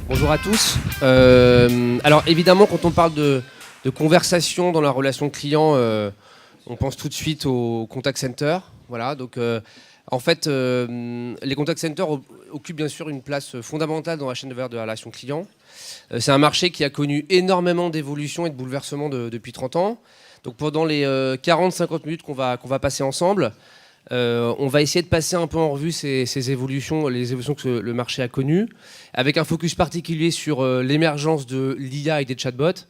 Bonjour à tous. Alors évidemment, quand on parle de conversation dans la relation client, on pense tout de suite au contact center. Voilà, donc en fait, les contact centers occupent bien sûr une place fondamentale dans la chaîne de valeur de la relation client. C'est un marché qui a connu énormément d'évolutions et de bouleversements depuis 30 ans. Donc pendant les 40-50 minutes qu'on va passer ensemble, on va essayer de passer un peu en revue ces évolutions, les évolutions que le marché a connues, avec un focus particulier sur l'émergence de l'IA et des chatbots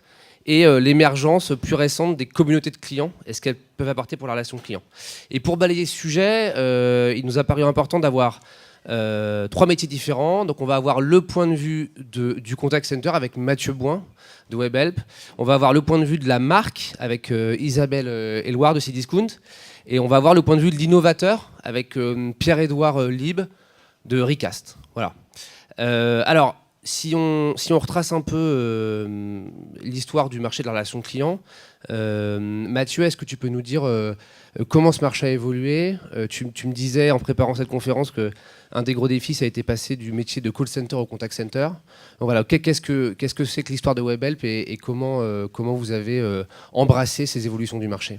et l'émergence plus récente des communautés de clients et ce qu'elles peuvent apporter pour la relation client. Et pour balayer ce sujet, il nous a paru important d'avoir trois métiers différents. Donc on va avoir le point de vue du contact center avec Mathieu Bouin de WebHelp. On va avoir le point de vue de la marque avec Isabelle Éloire de Cdiscount. Et on va avoir le point de vue de l'innovateur avec Pierre-Édouard Lieb de Recast. Voilà. Alors, si on retrace un peu l'histoire du marché de la relation client, Mathieu, est-ce que tu peux nous dire comment ce marché a évolué ? Tu me disais en préparant cette conférence qu'un des gros défis, ça a été passé du métier de call center au contact center. Donc voilà, qu'est-ce que c'est que l'histoire de WebHelp et comment vous avez embrassé ces évolutions du marché ?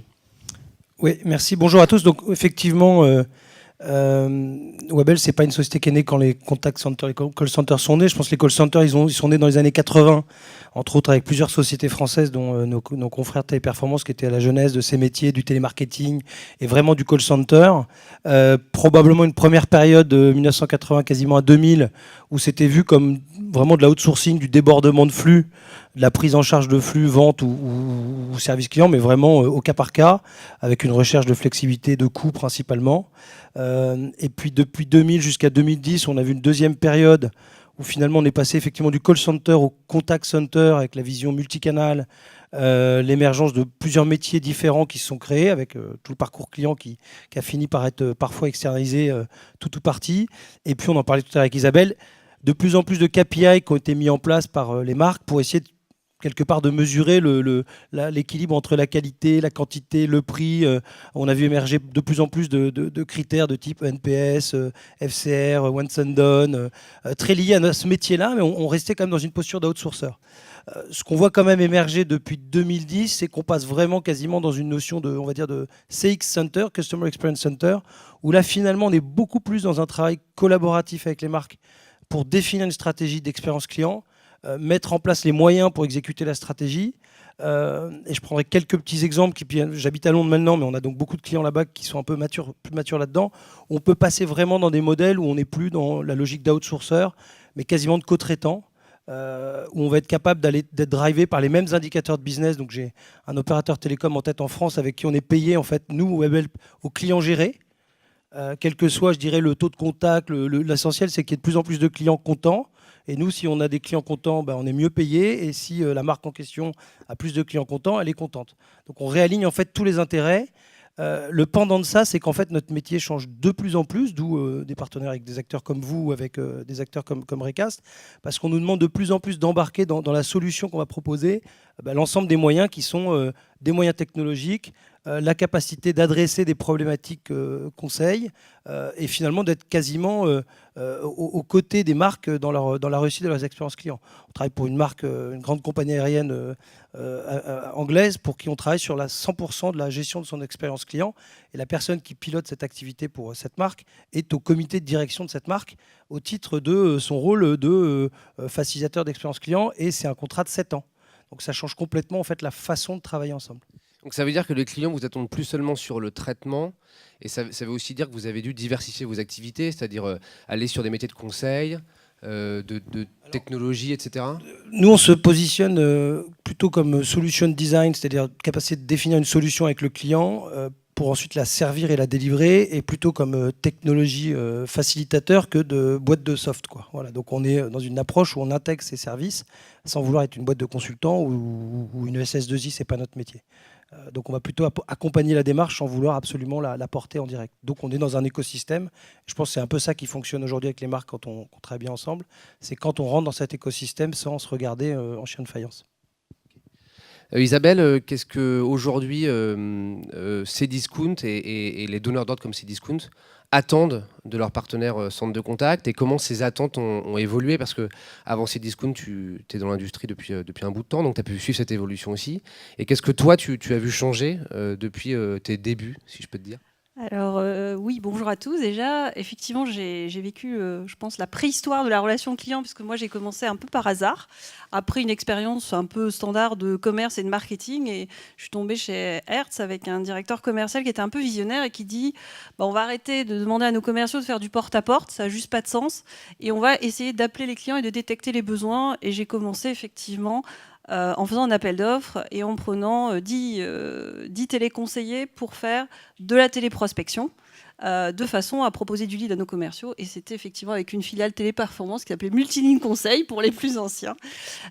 Oui, merci. Bonjour à tous. Donc effectivement, WebHelp, c'est pas une société qui est née quand les contact centers, les call centers sont nés. Je pense que les call centers, ils sont nés dans les années 80, entre autres avec plusieurs sociétés françaises, dont nos confrères Téléperformance, qui étaient à la genèse de ces métiers, du télémarketing et vraiment du call center. Probablement une première période de 1980 quasiment à 2000, où c'était vu comme vraiment de la outsourcing, du débordement de flux, de la prise en charge de flux, vente ou service client, mais vraiment au cas par cas, avec une recherche de flexibilité, de coûts principalement. Et puis depuis 2000 jusqu'à 2010, on a vu une deuxième période où finalement on est passé effectivement du call center au contact center avec la vision multicanal, l'émergence de plusieurs métiers différents qui se sont créés avec tout le parcours client qui a fini par être parfois externalisé tout ou partie. Et puis on en parlait tout à l'heure avec Isabelle, de plus en plus de KPI qui ont été mis en place par les marques pour essayer quelque part de mesurer l'équilibre entre la qualité, la quantité, le prix. On a vu émerger de plus en plus de critères de type NPS, FCR, Once and Done, très liés à ce métier-là, mais on restait quand même dans une posture d'outsourcer. Ce qu'on voit quand même émerger depuis 2010, c'est qu'on passe vraiment quasiment dans une notion de, on va dire, de CX Center, Customer Experience Center, où là finalement on est beaucoup plus dans un travail collaboratif avec les marques pour définir une stratégie d'expérience client, mettre en place les moyens pour exécuter la stratégie. Et je prendrai quelques petits exemples. J'habite à Londres maintenant, mais on a donc beaucoup de clients là-bas qui sont un peu plus matures là-dedans. On peut passer vraiment dans des modèles où on n'est plus dans la logique d'outsourcer, mais quasiment de co-traitant, où on va être capable d'être drivé par les mêmes indicateurs de business. Donc j'ai un opérateur télécom en tête en France avec qui on est payé, en fait, nous, WebHelp, aux clients gérés. Quel que soit, je dirais, le taux de contact, l'essentiel, c'est qu'il y ait de plus en plus de clients contents. Et nous, si on a des clients contents, on est mieux payé. Et si la marque en question a plus de clients contents, elle est contente. Donc on réaligne en fait tous les intérêts. Le pendant de ça, c'est qu'en fait notre métier change de plus en plus, d'où des partenaires avec des acteurs comme vous, avec des acteurs comme Recast, parce qu'on nous demande de plus en plus d'embarquer dans la solution qu'on va proposer l'ensemble des moyens qui sont des moyens technologiques, la capacité d'adresser des problématiques conseils et finalement d'être quasiment aux côtés des marques dans la réussite de leurs expériences clients. On travaille pour une marque, une grande compagnie aérienne anglaise pour qui on travaille sur la 100% de la gestion de son expérience client. Et la personne qui pilote cette activité pour cette marque est au comité de direction de cette marque au titre de son rôle de facilitateur d'expérience client. Et c'est un contrat de 7 ans. Donc ça change complètement en fait, la façon de travailler ensemble. Donc ça veut dire que les clients vous attendent plus seulement sur le traitement, et ça veut aussi dire que vous avez dû diversifier vos activités, c'est-à-dire aller sur des métiers de conseil, de technologie, etc. Nous, on se positionne plutôt comme solution design, c'est-à-dire capacité de définir une solution avec le client pour ensuite la servir et la délivrer, et plutôt comme technologie facilitateur que de boîte de soft, quoi. Voilà, donc on est dans une approche où on intègre ces services sans vouloir être une boîte de consultants ou une SS2I, c'est pas notre métier. Donc on va plutôt accompagner la démarche sans vouloir absolument la porter en direct. Donc on est dans un écosystème. Je pense que c'est un peu ça qui fonctionne aujourd'hui avec les marques quand on travaille bien ensemble. C'est quand on rentre dans cet écosystème sans se regarder en chien de faïence. Isabelle, qu'est-ce que aujourd'hui Cdiscount et les donneurs d'ordre comme Cdiscount attendent de leurs partenaires centres de contact et comment ces attentes ont évolué parce que avant Cdiscount, tu es dans l'industrie depuis un bout de temps, donc tu as pu suivre cette évolution aussi. Et qu'est-ce que toi, tu as vu changer depuis tes débuts, si je peux te dire? Alors oui, bonjour à tous. Déjà, effectivement, j'ai vécu, je pense, la préhistoire de la relation client, puisque moi, j'ai commencé un peu par hasard, après une expérience un peu standard de commerce et de marketing, et je suis tombée chez Hertz avec un directeur commercial qui était un peu visionnaire et qui dit bah, on va arrêter de demander à nos commerciaux de faire du porte-à-porte, ça n'a juste pas de sens, et on va essayer d'appeler les clients et de détecter les besoins. Et j'ai commencé effectivement en faisant un appel d'offres et en prenant 10 téléconseillers pour faire de la téléprospection, de façon à proposer du lead à nos commerciaux. Et c'était effectivement avec une filiale téléperformance qui s'appelait Multiligne Conseil pour les plus anciens.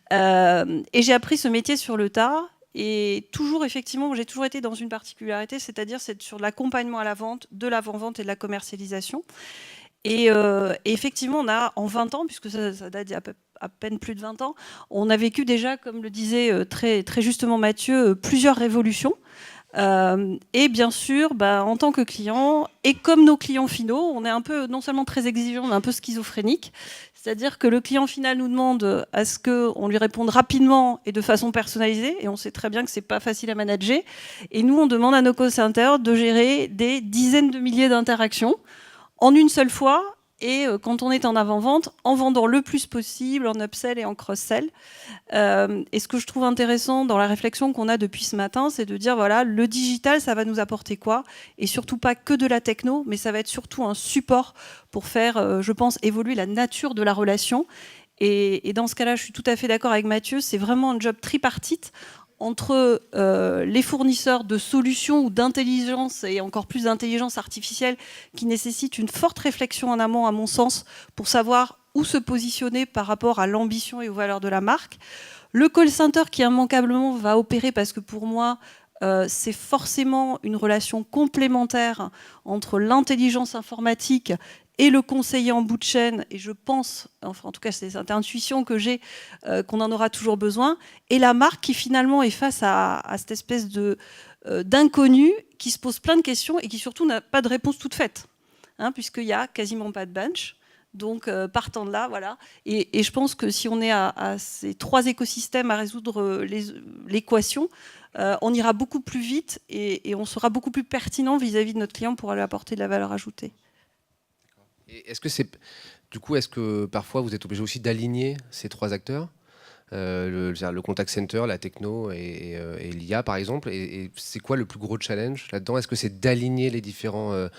Et j'ai appris ce métier sur le tas. Et toujours, effectivement, j'ai toujours été dans une particularité, c'est-à-dire c'est sur l'accompagnement à la vente, de l'avant-vente et de la commercialisation. Et effectivement, on a en 20 ans, puisque ça date d'il y a à peine plus de 20 ans, on a vécu déjà, comme le disait très, très justement Mathieu, plusieurs révolutions. Et bien sûr, en tant que client, et comme nos clients finaux, on est un peu, non seulement très exigeant, mais un peu schizophrénique. C'est-à-dire que le client final nous demande à ce qu'on lui réponde rapidement et de façon personnalisée, et on sait très bien que c'est pas facile à manager. Et nous, on demande à nos call centers de gérer des dizaines de milliers d'interactions en une seule fois, et quand on est en avant-vente, en vendant le plus possible, en upsell et en cross-sell. Et ce que je trouve intéressant dans la réflexion qu'on a depuis ce matin, c'est de dire, voilà, le digital, ça va nous apporter quoi? Et surtout pas que de la techno, mais ça va être surtout un support pour faire, je pense, évoluer la nature de la relation. Et dans ce cas-là, je suis tout à fait d'accord avec Mathieu, c'est vraiment un job tripartite entre les fournisseurs de solutions ou d'intelligence et encore plus d'intelligence artificielle qui nécessitent une forte réflexion en amont, à mon sens, pour savoir où se positionner par rapport à l'ambition et aux valeurs de la marque. Le call center qui immanquablement va opérer, parce que pour moi, c'est forcément une relation complémentaire entre l'intelligence informatique et le conseiller en bout de chaîne, et je pense, enfin en tout cas c'est cette intuition que j'ai, qu'on en aura toujours besoin, et la marque qui finalement est face à cette espèce d'inconnu qui se pose plein de questions et qui surtout n'a pas de réponse toute faite, hein, puisqu'il n'y a quasiment pas de bench. Donc partant de là, voilà. Et je pense que si on est à ces 3 écosystèmes à résoudre l'équation, on ira beaucoup plus vite et on sera beaucoup plus pertinent vis-à-vis de notre client pour lui apporter de la valeur ajoutée. Et est-ce que parfois vous êtes obligé aussi d'aligner ces 3 acteurs, le contact center, la techno et l'IA par exemple, et c'est quoi le plus gros challenge là-dedans? Est-ce que c'est d'aligner les différents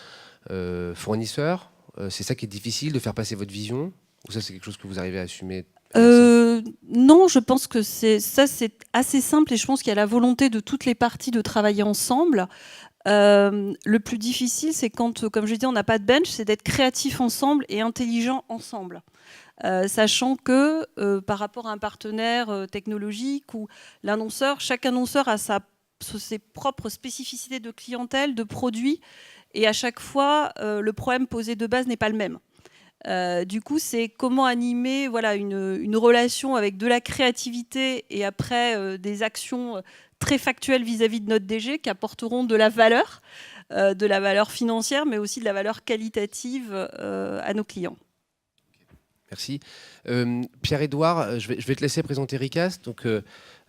fournisseurs? C'est ça qui est difficile, de faire passer votre vision? Ou ça c'est quelque chose que vous arrivez à assumer? Non, je pense que c'est assez simple, et je pense qu'il y a la volonté de toutes les parties de travailler ensemble. Le plus difficile, c'est quand, comme je dis, on n'a pas de bench, c'est d'être créatif ensemble et intelligent ensemble. Sachant que par rapport à un partenaire technologique ou l'annonceur, chaque annonceur a ses propres spécificités de clientèle, de produits, et à chaque fois, le problème posé de base n'est pas le même. Du coup, c'est comment animer une relation avec de la créativité et après des actions très factuelles vis-à-vis de notre DG qui apporteront de la valeur financière, mais aussi de la valeur qualitative à nos clients. Merci. Pierre-Édouard, je vais te laisser présenter Recast. Donc,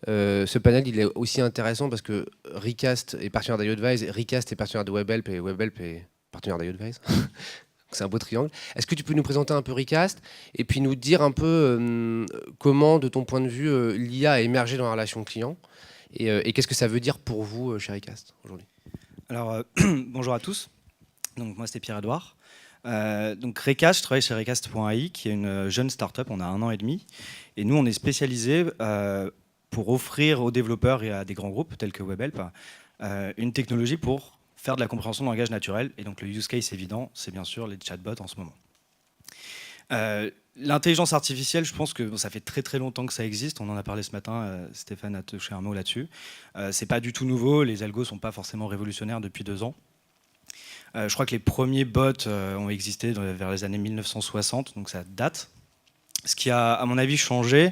ce panel, il est aussi intéressant parce que Recast est partenaire d'iAdvise, Recast est partenaire de Webhelp et Webhelp est partenaire d'iAdvise. C'est un beau triangle. Est-ce que tu peux nous présenter un peu Recast et puis nous dire un peu comment, de ton point de vue, l'IA a émergé dans la relation client et qu'est-ce que ça veut dire pour vous chez Recast aujourd'hui? Alors, bonjour à tous. Donc, moi, c'est Pierre-Édouard. Donc Recast, je travaille chez Recast.ai, qui est une jeune start-up, on a 1 an et demi. Et nous, on est spécialisé pour offrir aux développeurs et à des grands groupes tels que Webhelp une technologie pour faire de la compréhension de langage naturel. Et donc le use case évident, c'est bien sûr les chatbots en ce moment. L'intelligence artificielle, je pense que ça fait très très longtemps que ça existe. On en a parlé ce matin, Stéphane a touché un mot là-dessus. C'est pas du tout nouveau, les algos sont pas forcément révolutionnaires depuis 2 ans. Je crois que les premiers bots ont existé vers les années 1960, donc ça date. Ce qui a, à mon avis, changé,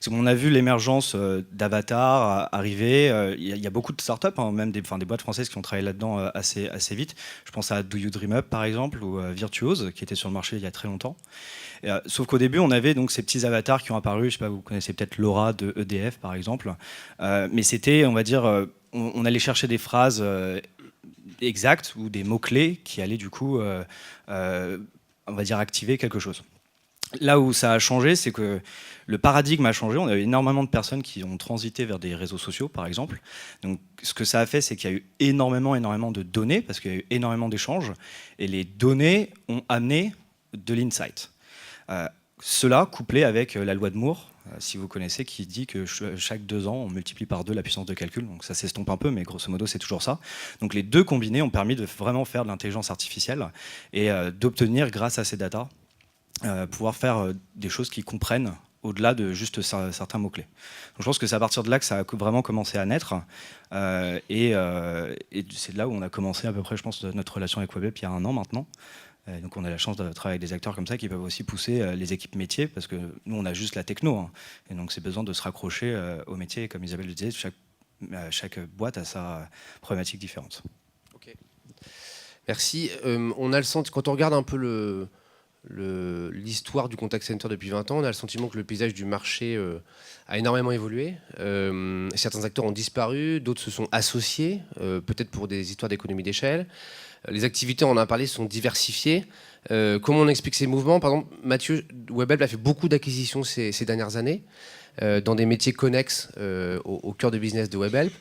On a vu l'émergence d'avatars arriver. Il y a beaucoup de startups, hein, même des boîtes françaises qui ont travaillé là-dedans assez vite. Je pense à Do You Dream Up, par exemple, ou Virtuose, qui était sur le marché il y a très longtemps. Sauf qu'au début, on avait donc ces petits avatars qui ont apparu. Je ne sais pas, vous connaissez peut-être Laura de EDF, par exemple. Mais c'était, on va dire, on allait chercher des phrases exactes ou des mots-clés qui allaient du coup, on va dire, activer quelque chose. Là où ça a changé, c'est que le paradigme a changé. On a eu énormément de personnes qui ont transité vers des réseaux sociaux, par exemple. Donc, ce que ça a fait, c'est qu'il y a eu énormément de données, parce qu'il y a eu énormément d'échanges. Et les données ont amené de l'insight. Cela couplé avec la loi de Moore, si vous connaissez, qui dit que chaque 2 ans, on multiplie par 2 la puissance de calcul. Donc ça s'estompe un peu, mais grosso modo, c'est toujours ça. Donc les deux combinés ont permis de vraiment faire de l'intelligence artificielle et d'obtenir, grâce à ces datas, pouvoir faire des choses qui comprennent au-delà de juste certains mots-clés. Donc je pense que c'est à partir de là que ça a vraiment commencé à naître. Et c'est de là où on a commencé à peu près, je pense, notre relation avec WebHelp il y a 1 an maintenant. Donc on a la chance de travailler avec des acteurs comme ça qui peuvent aussi pousser les équipes métiers, parce que nous on a juste la techno, hein. Et donc c'est besoin de se raccrocher au métier. Et comme Isabelle le disait, chaque boîte a sa problématique différente. Ok. Merci. On a le sentiment, quand on regarde un peu l'histoire du contact center depuis 20 ans, on a le sentiment que le paysage du marché a énormément évolué. Certains acteurs ont disparu, d'autres se sont associés, peut-être pour des histoires d'économie d'échelle. Les activités, on en a parlé, sont diversifiées. Comment on explique ces mouvements? Par exemple, Mathieu, WebHelp a fait beaucoup d'acquisitions ces dernières années dans des métiers connexes au cœur de business de WebHelp.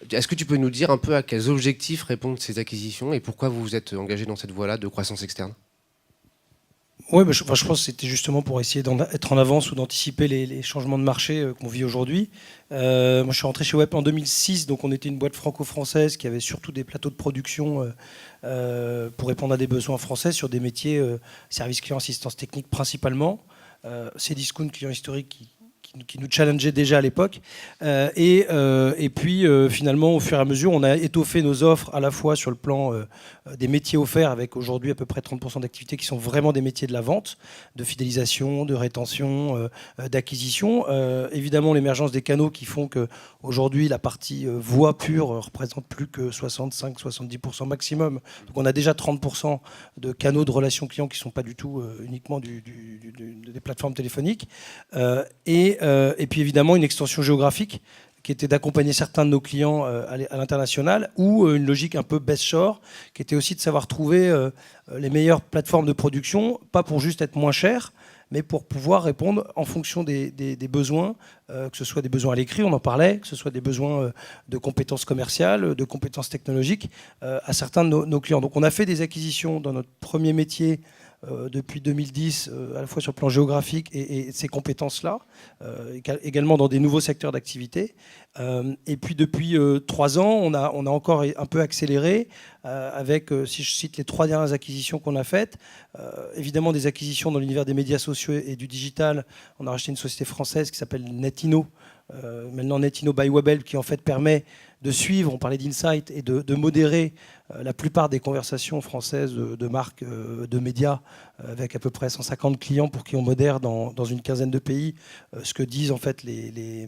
Est-ce que tu peux nous dire un peu à quels objectifs répondent ces acquisitions et pourquoi vous vous êtes engagé dans cette voie-là de croissance externe? Oui, je pense que c'était justement pour essayer d'être en avance ou d'anticiper les changements de marché qu'on vit aujourd'hui. Moi, je suis rentré chez WebHelp en 2006, donc on était une boîte franco-française qui avait surtout des plateaux de production pour répondre à des besoins français sur des métiers service client, assistance technique principalement. Cdiscount, client historique qui nous challengeait déjà à l'époque. Et puis, finalement, au fur et à mesure, on a étoffé nos offres à la fois sur le plan des métiers offerts, avec aujourd'hui à peu près 30% d'activités qui sont vraiment des métiers de la vente, de fidélisation, de rétention, d'acquisition. Évidemment, l'émergence des canaux qui font qu'aujourd'hui, la partie voix pure représente plus que 65-70% maximum. Donc on a déjà 30% de canaux de relations clients qui ne sont pas du tout uniquement des plateformes téléphoniques. Et puis évidemment une extension géographique qui était d'accompagner certains de nos clients à l'international, ou une logique un peu best shore, qui était aussi de savoir trouver les meilleures plateformes de production, pas pour juste être moins cher, mais pour pouvoir répondre en fonction des besoins, que ce soit des besoins à l'écrit, on en parlait, que ce soit des besoins de compétences commerciales, de compétences technologiques, à certains de nos clients. Donc on a fait des acquisitions dans notre premier métier depuis 2010, à la fois sur le plan géographique et ces compétences-là, également dans des nouveaux secteurs d'activité. Et puis depuis 3 ans, on a encore un peu accéléré avec, si je cite les 3 dernières acquisitions qu'on a faites, évidemment des acquisitions dans l'univers des médias sociaux et du digital. On a racheté une société française qui s'appelle Netino, maintenant Netino by WebHelp, qui en fait permet de suivre, on parlait d'insight, et de modérer la plupart des conversations françaises de marques de médias, avec à peu près 150 clients pour qui on modère dans une quinzaine de pays ce que disent en fait les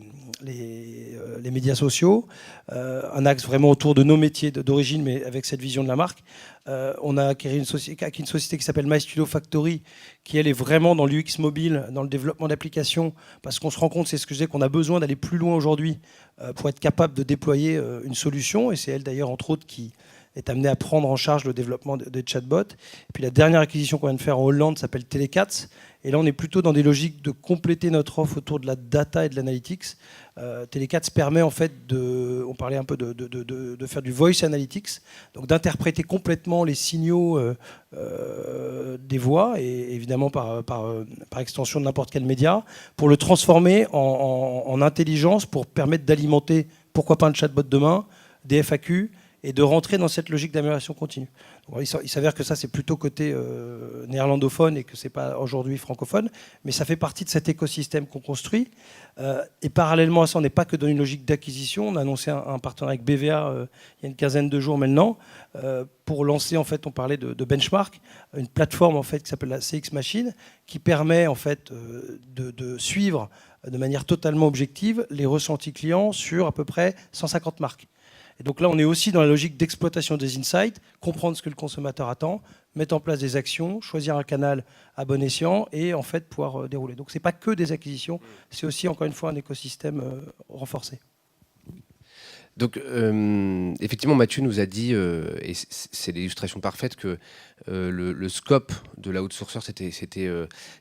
médias sociaux. Un axe vraiment autour de nos métiers d'origine, mais avec cette vision de la marque. On a acquis une société qui s'appelle MyStudio Factory, qui elle est vraiment dans l'UX mobile, dans le développement d'applications, parce qu'on se rend compte, c'est ce que je disais, qu'on a besoin d'aller plus loin aujourd'hui pour être capable de déployer une solution, et c'est elle d'ailleurs entre autres qui est amenée à prendre en charge le développement des chatbots. Et puis la dernière acquisition qu'on vient de faire en Hollande s'appelle Telecats, et là on est plutôt dans des logiques de compléter notre offre autour de la data et de l'analytics. Telecats permet en fait on parlait un peu de faire du voice analytics, donc d'interpréter complètement les signaux des voix, et évidemment par extension de n'importe quel média, pour le transformer en intelligence, pour permettre d'alimenter, pourquoi pas un chatbot demain, des FAQ, et de rentrer dans cette logique d'amélioration continue. Donc, il s'avère que ça, c'est plutôt côté néerlandophone et que ce n'est pas aujourd'hui francophone, mais ça fait partie de cet écosystème qu'on construit. Et parallèlement à ça, on n'est pas que dans une logique d'acquisition. On a annoncé un partenariat avec BVA il y a une quinzaine de jours maintenant pour lancer, en fait, on parlait de Benchmark, une plateforme en fait, qui s'appelle la CX Machine, qui permet en fait, de suivre de manière totalement objective les ressentis clients sur à peu près 150 marques. Et donc là, on est aussi dans la logique d'exploitation des insights, comprendre ce que le consommateur attend, mettre en place des actions, choisir un canal à bon escient et en fait pouvoir dérouler. Donc ce n'est pas que des acquisitions, c'est aussi encore une fois un écosystème renforcé. Donc, effectivement, Mathieu nous a dit, et c'est l'illustration parfaite, que le scope de l'outsourcer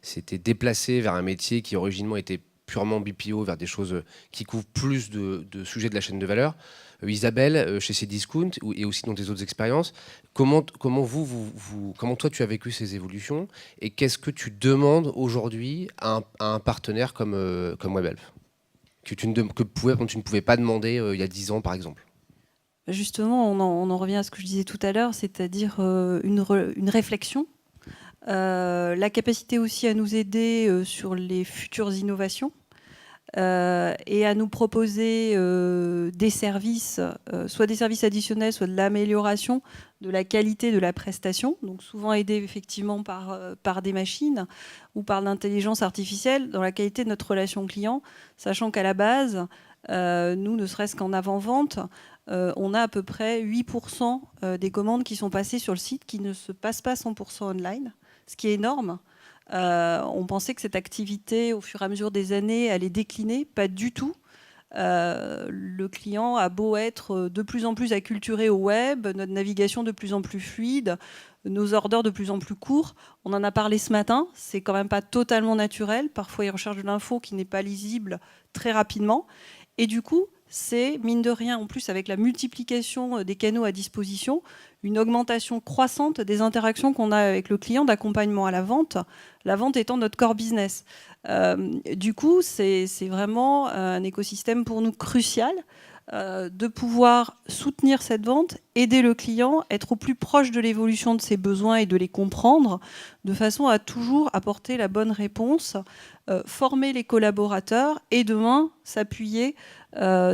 s'était déplacé vers un métier qui originellement était purement BPO, vers des choses qui couvrent plus de sujets de la chaîne de valeur. Isabelle, chez Cdiscount et aussi dans tes autres expériences, comment toi tu as vécu ces évolutions et qu'est-ce que tu demandes aujourd'hui à un partenaire comme Webhelp que tu ne pouvais pas demander il y a 10 ans, par exemple? Justement, on en revient à ce que je disais tout à l'heure, c'est-à-dire une réflexion, la capacité aussi à nous aider sur les futures innovations et à nous proposer des services, soit des services additionnels, soit de l'amélioration de la qualité de la prestation, donc souvent aidés effectivement par des machines ou par l'intelligence artificielle dans la qualité de notre relation client, sachant qu'à la base, nous, ne serait-ce qu'en avant-vente, on a à peu près 8% des commandes qui sont passées sur le site qui ne se passent pas 100% online, ce qui est énorme. On pensait que cette activité, au fur et à mesure des années, allait décliner. Pas du tout. Le client a beau être de plus en plus acculturé au web, notre navigation de plus en plus fluide, nos orders de plus en plus courts. On en a parlé ce matin, c'est quand même pas totalement naturel. Parfois, il recherche de l'info qui n'est pas lisible très rapidement. Et du coup, c'est, mine de rien, en plus avec la multiplication des canaux à disposition, une augmentation croissante des interactions qu'on a avec le client d'accompagnement à la vente étant notre core business. Du coup, c'est vraiment un écosystème pour nous crucial de pouvoir soutenir cette vente, aider le client, être au plus proche de l'évolution de ses besoins et de les comprendre, de façon à toujours apporter la bonne réponse, former les collaborateurs et demain s'appuyer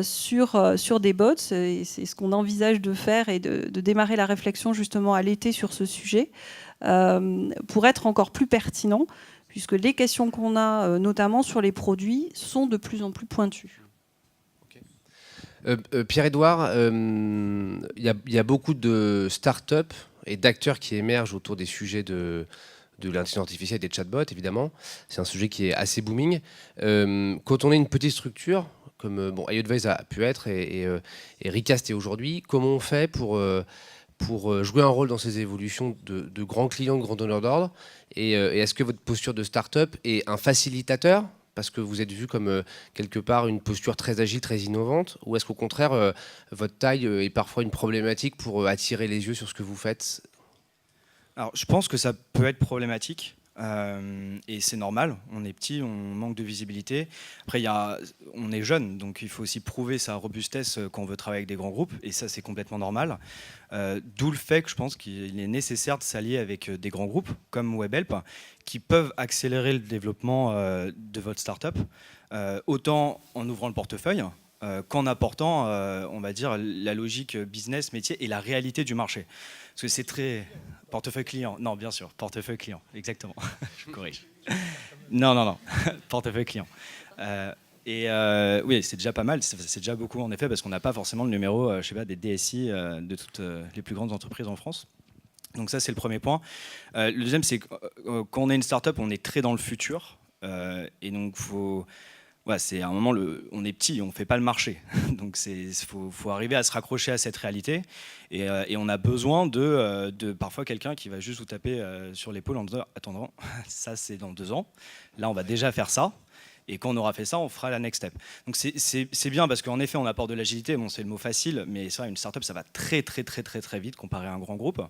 sur des bots. C'est ce qu'on envisage de faire et de démarrer la réflexion justement à l'été sur ce sujet pour être encore plus pertinent, puisque les questions qu'on a, notamment sur les produits, sont de plus en plus pointues. Pierre-Edouard, il y a beaucoup de start-up et d'acteurs qui émergent autour des sujets de l'intelligence artificielle et des chatbots, évidemment. C'est un sujet qui est assez booming. Quand on est une petite structure, comme iAdvice a pu être et Recast est aujourd'hui, comment on fait pour jouer un rôle dans ces évolutions de grands clients, de grands donneurs d'ordre et est-ce que votre posture de start-up est un facilitateur parce que vous êtes vu comme quelque part une posture très agile, très innovante, ou est-ce qu'au contraire, votre taille est parfois une problématique pour attirer les yeux sur ce que vous faites? Alors, je pense que ça peut être problématique. Et c'est normal, on est petit, on manque de visibilité. Après, on est jeune, donc il faut aussi prouver sa robustesse quand on veut travailler avec des grands groupes, et ça c'est complètement normal. D'où le fait que je pense qu'il est nécessaire de s'allier avec des grands groupes comme Webhelp, qui peuvent accélérer le développement de votre startup, autant en ouvrant le portefeuille, qu'en apportant, on va dire, la logique business, métier et la réalité du marché. Parce que c'est très... Portefeuille client. Non, bien sûr, portefeuille client, exactement. Je corrige. Non, portefeuille client. Oui, c'est déjà pas mal, c'est déjà beaucoup en effet, parce qu'on n'a pas forcément le numéro, je sais pas, des DSI de toutes les plus grandes entreprises en France. Donc ça, c'est le premier point. Le deuxième, c'est que quand on est une start-up, on est très dans le futur. Et donc, c'est à un moment, on est petit, on ne fait pas le marché. Donc il faut arriver à se raccrocher à cette réalité. Et on a besoin de parfois quelqu'un qui va juste vous taper sur l'épaule en disant « Attends, ça c'est dans 2 ans. Là, on va déjà faire ça. Et quand on aura fait ça, on fera la next step. » Donc c'est bien parce qu'en effet, on apporte de l'agilité. Bon, c'est le mot facile, mais c'est vrai, une startup, ça va très, très, très, très, très vite comparé à un grand groupe.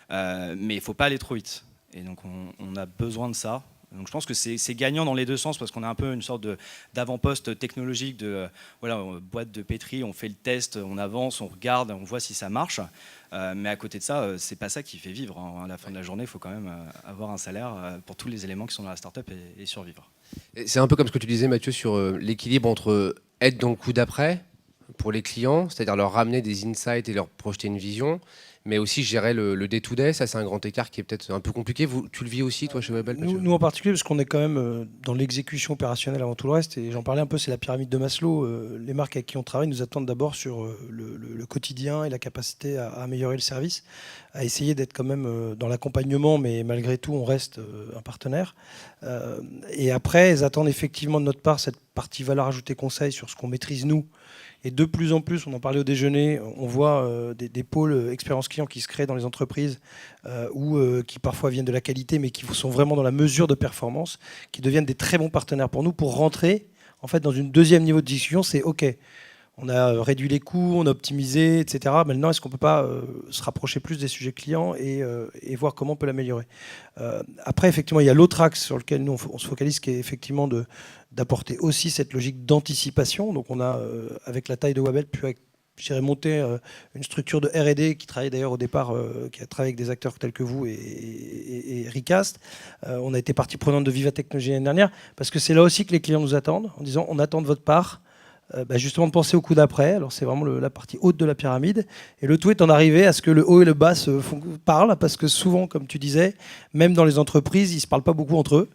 Mais il ne faut pas aller trop vite. Et donc on a besoin de ça. Donc je pense que c'est gagnant dans les deux sens parce qu'on a un peu une sorte d'avant-poste technologique de boîte de pétri, on fait le test, on avance, on regarde, on voit si ça marche. Mais à côté de ça, c'est pas ça qui fait vivre. À la fin de la journée, il faut quand même avoir un salaire pour tous les éléments qui sont dans la startup et survivre. C'est un peu comme ce que tu disais, Mathieu, sur l'équilibre entre être dans le coup d'après pour les clients, c'est-à-dire leur ramener des insights et leur projeter une vision, mais aussi gérer le day-to-day. Ça, c'est un grand écart qui est peut-être un peu compliqué. Tu le vis aussi, toi, chez Webhelp, Mathieu ? Nous en particulier, parce qu'on est quand même dans l'exécution opérationnelle avant tout le reste, et j'en parlais un peu, c'est la pyramide de Maslow. Les marques avec qui on travaille nous attendent d'abord sur le quotidien et la capacité à améliorer le service, à essayer d'être quand même dans l'accompagnement, mais malgré tout, on reste un partenaire. Et après, elles attendent effectivement de notre part cette partie valeur ajoutée conseil sur ce qu'on maîtrise nous. Et de plus en plus, on en parlait au déjeuner, on voit des pôles expérience client qui se créent dans les entreprises ou qui parfois viennent de la qualité, mais qui sont vraiment dans la mesure de performance, qui deviennent des très bons partenaires pour nous pour rentrer en fait, dans une deuxième niveau de discussion. C'est OK, on a réduit les coûts, on a optimisé, etc. Maintenant, est-ce qu'on ne peut pas se rapprocher plus des sujets clients et voir comment on peut l'améliorer. Après, effectivement, il y a l'autre axe sur lequel nous, on se focalise, qui est effectivement d'apporter aussi cette logique d'anticipation. Donc on a, avec la taille de Webhelp, pu monter une structure de R&D qui travaille d'ailleurs au départ, qui a travaillé avec des acteurs tels que vous et Recast. On a été partie prenante de Viva Technologies l'année dernière, parce que c'est là aussi que les clients nous attendent, en disant on attend de votre part justement de penser au coup d'après. Alors c'est vraiment la partie haute de la pyramide, et le tout est d'en arriver à ce que le haut et le bas parlent, parce que souvent, comme tu disais, même dans les entreprises, ils ne se parlent pas beaucoup entre eux.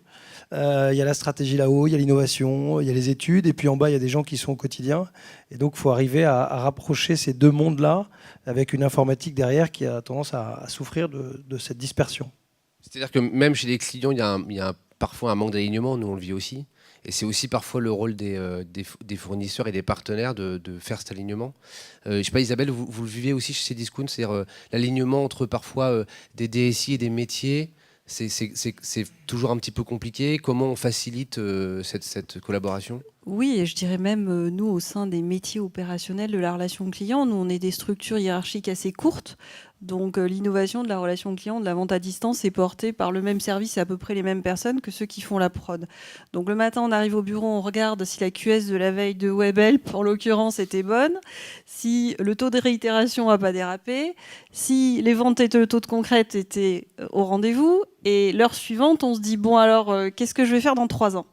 Il y a la stratégie là-haut, il y a l'innovation, il y a les études, et puis en bas, il y a des gens qui sont au quotidien. Et donc, il faut arriver à rapprocher ces deux mondes-là avec une informatique derrière qui a tendance à souffrir de cette dispersion. C'est-à-dire que même chez les clients, il y a parfois un manque d'alignement, nous on le vit aussi. Et c'est aussi parfois le rôle des fournisseurs et des partenaires de faire cet alignement. Je ne sais pas, Isabelle, vous le vivez aussi chez Cdiscount, c'est-à-dire l'alignement entre parfois des DSI et des métiers. C'est toujours un petit peu compliqué. Comment on facilite cette collaboration ? Oui, et je dirais même, nous, au sein des métiers opérationnels de la relation client, nous, on est des structures hiérarchiques assez courtes. Donc l'innovation de la relation client, de la vente à distance, est portée par le même service et à peu près les mêmes personnes que ceux qui font la prod. Donc le matin, on arrive au bureau, on regarde si la QS de la veille de Webhelp, en l'occurrence, était bonne, si le taux de réitération n'a pas dérapé, si les ventes et le taux de concrète étaient au rendez-vous. Et l'heure suivante, on se dit, bon alors, qu'est-ce que je vais faire dans 3 ans ?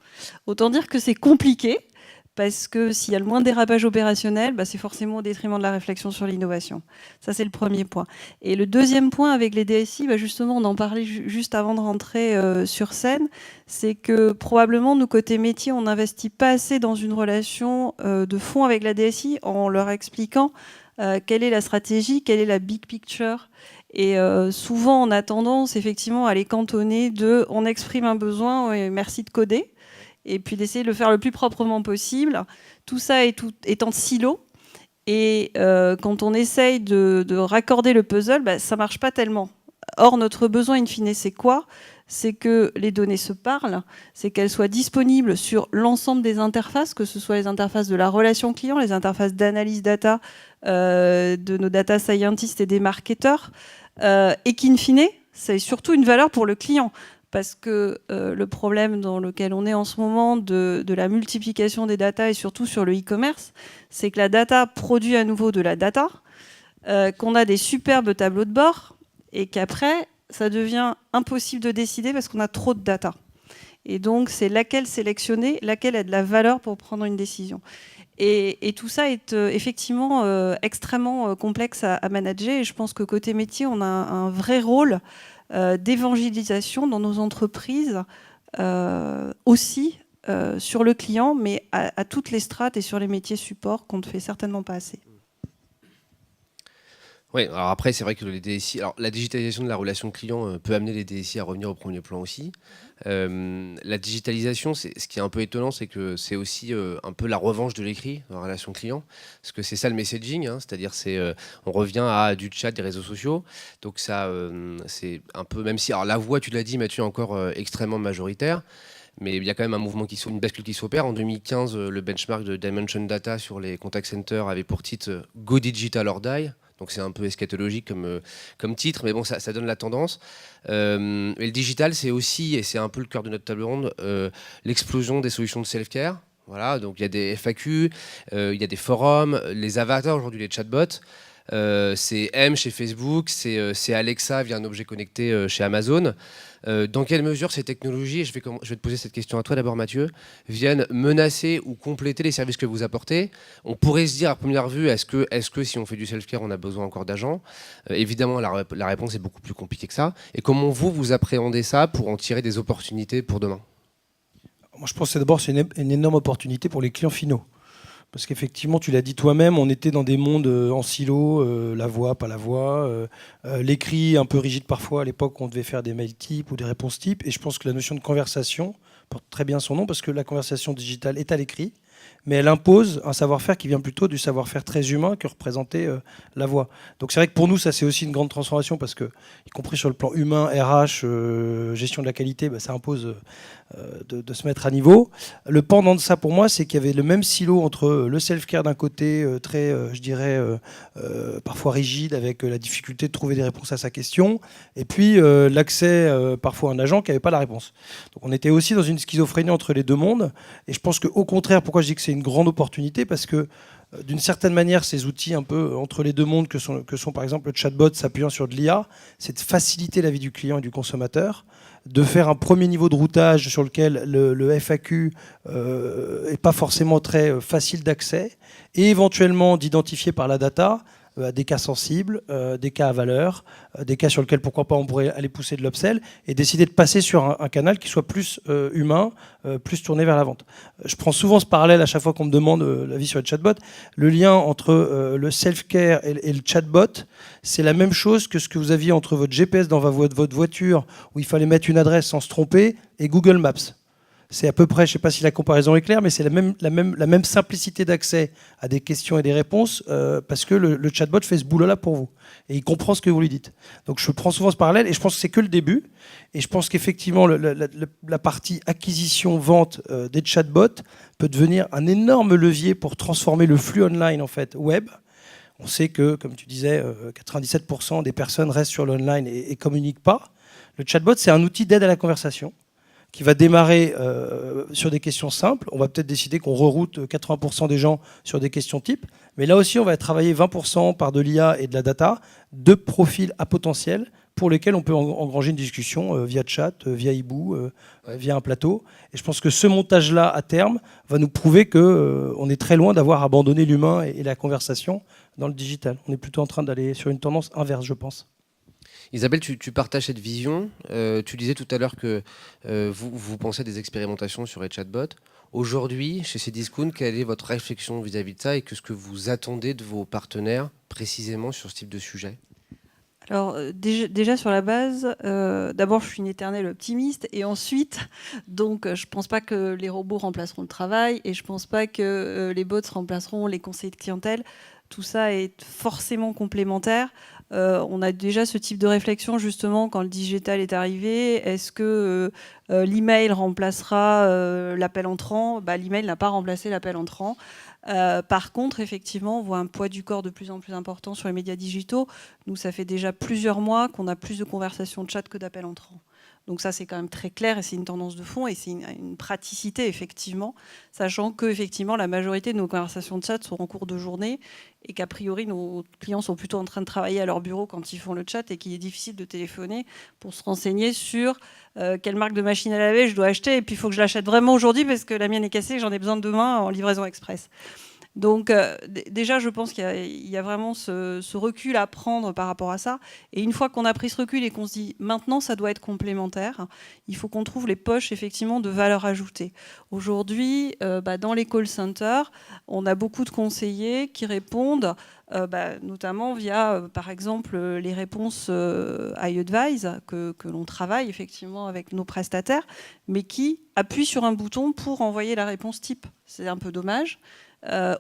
Autant dire que c'est compliqué, parce que s'il y a le moins de dérapage opérationnel, c'est forcément au détriment de la réflexion sur l'innovation. Ça, c'est le premier point. Et le deuxième point avec les DSI, justement, on en parlait juste avant de rentrer sur scène, c'est que probablement, nous, côté métier, on n'investit pas assez dans une relation de fond avec la DSI en leur expliquant quelle est la stratégie, quelle est la big picture. Et souvent, on a tendance, effectivement, à les cantonner de « on exprime un besoin, et merci de coder », et puis d'essayer de le faire le plus proprement possible. Tout ça est en silo. Et quand on essaye de raccorder le puzzle, ça ne marche pas tellement. Or, notre besoin, in fine, c'est quoi ? C'est que les données se parlent, c'est qu'elles soient disponibles sur l'ensemble des interfaces, que ce soit les interfaces de la relation client, les interfaces d'analyse data de nos data scientists et des marketeurs, et qu'in fine, c'est surtout une valeur pour le client. Parce que le problème dans lequel on est en ce moment de la multiplication des data et surtout sur le e-commerce, c'est que la data produit à nouveau de la data, qu'on a des superbes tableaux de bord et qu'après, ça devient impossible de décider parce qu'on a trop de data. Et donc, c'est laquelle sélectionner, laquelle a de la valeur pour prendre une décision. Et tout ça est effectivement extrêmement complexe à manager. Et je pense que côté métier, on a un vrai rôle d'évangélisation dans nos entreprises aussi sur le client, mais à toutes les strates et sur les métiers support qu'on ne fait certainement pas assez. Oui, alors après, c'est vrai que les DSI... Alors, la digitalisation de la relation client peut amener les DSI à revenir au premier plan aussi. La digitalisation, ce qui est un peu étonnant, c'est que c'est aussi un peu la revanche de l'écrit dans la relation client. Parce que c'est ça le messaging, c'est-à-dire on revient à du chat, des réseaux sociaux. Donc ça, c'est un peu... Même si alors, la voix, tu l'as dit, Mathieu, est encore extrêmement majoritaire. Mais il y a quand même un mouvement une bascule qui s'opère. En 2015, le benchmark de Dimension Data sur les contact centers avait pour titre « Go Digital or Die ». Donc c'est un peu eschatologique comme titre, mais bon, ça donne la tendance. Et le digital, c'est aussi, et c'est un peu le cœur de notre table ronde, l'explosion des solutions de self-care. Voilà, donc il y a des FAQ, il y a des forums, les avatars aujourd'hui, les chatbots. C'est M chez Facebook, c'est Alexa via un objet connecté chez Amazon. Dans quelle mesure ces technologies, et je vais te poser cette question à toi d'abord Mathieu, viennent menacer ou compléter les services que vous apportez? On pourrait se dire à première vue, est-ce que si on fait du self-care, on a besoin encore d'agents? Évidemment, la réponse est beaucoup plus compliquée que ça. Et comment vous appréhendez ça pour en tirer des opportunités pour demain? Moi, je pense que d'abord, c'est une énorme opportunité pour les clients finaux. Parce qu'effectivement, tu l'as dit toi-même, on était dans des mondes en silo, la voix, pas la voix, l'écrit un peu rigide parfois. À l'époque, on devait faire des mails types ou des réponses types. Et je pense que la notion de conversation porte très bien son nom parce que la conversation digitale est à l'écrit, mais elle impose un savoir-faire qui vient plutôt du savoir-faire très humain que représentait la voix. Donc c'est vrai que pour nous, ça c'est aussi une grande transformation parce que, y compris sur le plan humain, RH, gestion de la qualité, ça impose de se mettre à niveau. Le pendant de ça pour moi, c'est qu'il y avait le même silo entre le self-care d'un côté très, je dirais, parfois rigide avec la difficulté de trouver des réponses à sa question, et puis l'accès parfois à un agent qui n'avait pas la réponse. Donc on était aussi dans une schizophrénie entre les deux mondes, et je pense qu'au contraire, pourquoi je dis que c'est une grande opportunité, parce que d'une certaine manière, ces outils un peu entre les deux mondes que sont par exemple le chatbot s'appuyant sur de l'IA, c'est de faciliter la vie du client et du consommateur, de faire un premier niveau de routage sur lequel le FAQ n'est pas forcément très facile d'accès, et éventuellement d'identifier par la data des cas sensibles, des cas à valeur, des cas sur lesquels pourquoi pas on pourrait aller pousser de l'upsell, et décider de passer sur un canal qui soit plus humain, plus tourné vers la vente. Je prends souvent ce parallèle à chaque fois qu'on me demande l'avis sur les chatbots. Le lien entre le self-care et le chatbot, c'est la même chose que ce que vous aviez entre votre GPS dans votre voiture, où il fallait mettre une adresse sans se tromper, et Google Maps. C'est à peu près, je ne sais pas si la comparaison est claire, mais c'est la même simplicité d'accès à des questions et des réponses parce que le chatbot fait ce boulot-là pour vous. Et il comprend ce que vous lui dites. Donc je prends souvent ce parallèle et je pense que c'est que le début. Et je pense qu'effectivement, la partie acquisition-vente des chatbots peut devenir un énorme levier pour transformer le flux online en fait, web. On sait que, comme tu disais, 97% des personnes restent sur l'online et ne communiquent pas. Le chatbot, c'est un outil d'aide à la conversation qui va démarrer sur des questions simples. On va peut-être décider qu'on reroute 80% des gens sur des questions types. Mais là aussi, on va travailler 20% par de l'IA et de la data, de profils à potentiel pour lesquels on peut engranger une discussion via chat, via hibou, via un plateau. Et je pense que ce montage-là, à terme, va nous prouver qu'on est très loin d'avoir abandonné l'humain et la conversation dans le digital. On est plutôt en train d'aller sur une tendance inverse, je pense. Isabelle, tu partages cette vision. Tu disais tout à l'heure que vous pensez à des expérimentations sur les chatbots. Aujourd'hui, chez Cdiscount, quelle est votre réflexion vis-à-vis de ça et qu'est-ce que vous attendez de vos partenaires précisément sur ce type de sujet? Alors déjà sur la base, d'abord je suis une éternelle optimiste et ensuite, donc je pense pas que les robots remplaceront le travail et je pense pas que les bots remplaceront les conseillers de clientèle. Tout ça est forcément complémentaire. On a déjà ce type de réflexion justement quand le digital est arrivé. Est-ce que l'email remplacera l'appel entrant? L'email n'a pas remplacé l'appel entrant. Par contre, effectivement, on voit un poids du corps de plus en plus important sur les médias digitaux. Nous, ça fait déjà plusieurs mois qu'on a plus de conversations de chat que d'appels entrants. Donc ça, c'est quand même très clair et c'est une tendance de fond et c'est une praticité, effectivement, sachant que effectivement, la majorité de nos conversations de chat sont en cours de journée et qu'a priori, nos clients sont plutôt en train de travailler à leur bureau quand ils font le chat et qu'il est difficile de téléphoner pour se renseigner sur quelle marque de machine à laver je dois acheter et puis il faut que je l'achète vraiment aujourd'hui parce que la mienne est cassée et j'en ai besoin demain en livraison express. Donc déjà, je pense qu'il y a vraiment ce recul à prendre par rapport à ça. Et une fois qu'on a pris ce recul et qu'on se dit maintenant, ça doit être complémentaire, il faut qu'on trouve les poches effectivement de valeur ajoutée. Aujourd'hui, dans les call centers, on a beaucoup de conseillers qui répondent notamment via, par exemple, les réponses iAdvise que l'on travaille effectivement avec nos prestataires, mais qui appuient sur un bouton pour envoyer la réponse type. C'est un peu dommage.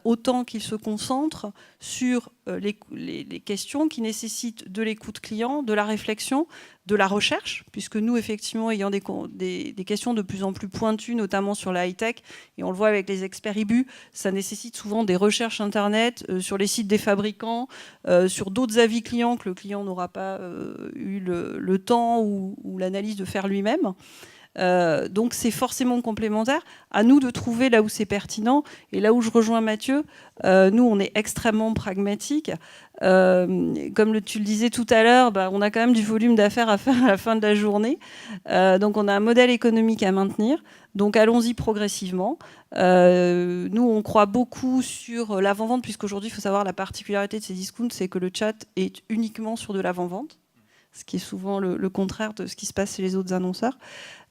Autant qu'ils se concentrent sur les questions qui nécessitent de l'écoute client, de la réflexion, de la recherche, puisque nous, effectivement, ayant des questions de plus en plus pointues, notamment sur la high-tech, et on le voit avec les experts IBU, ça nécessite souvent des recherches Internet sur les sites des fabricants, sur d'autres avis clients que le client n'aura pas eu le temps ou l'analyse de faire lui-même. Donc c'est forcément complémentaire. À nous de trouver là où c'est pertinent. Et là où je rejoins Mathieu, nous on est extrêmement pragmatique. Comme tu le disais tout à l'heure, on a quand même du volume d'affaires à faire à la fin de la journée. Donc on a un modèle économique à maintenir. Donc allons-y progressivement. Nous on croit beaucoup sur l'avant-vente, puisqu'aujourd'hui il faut savoir la particularité de ces discounts, c'est que le chat est uniquement sur de l'avant-vente, ce qui est souvent le contraire de ce qui se passe chez les autres annonceurs.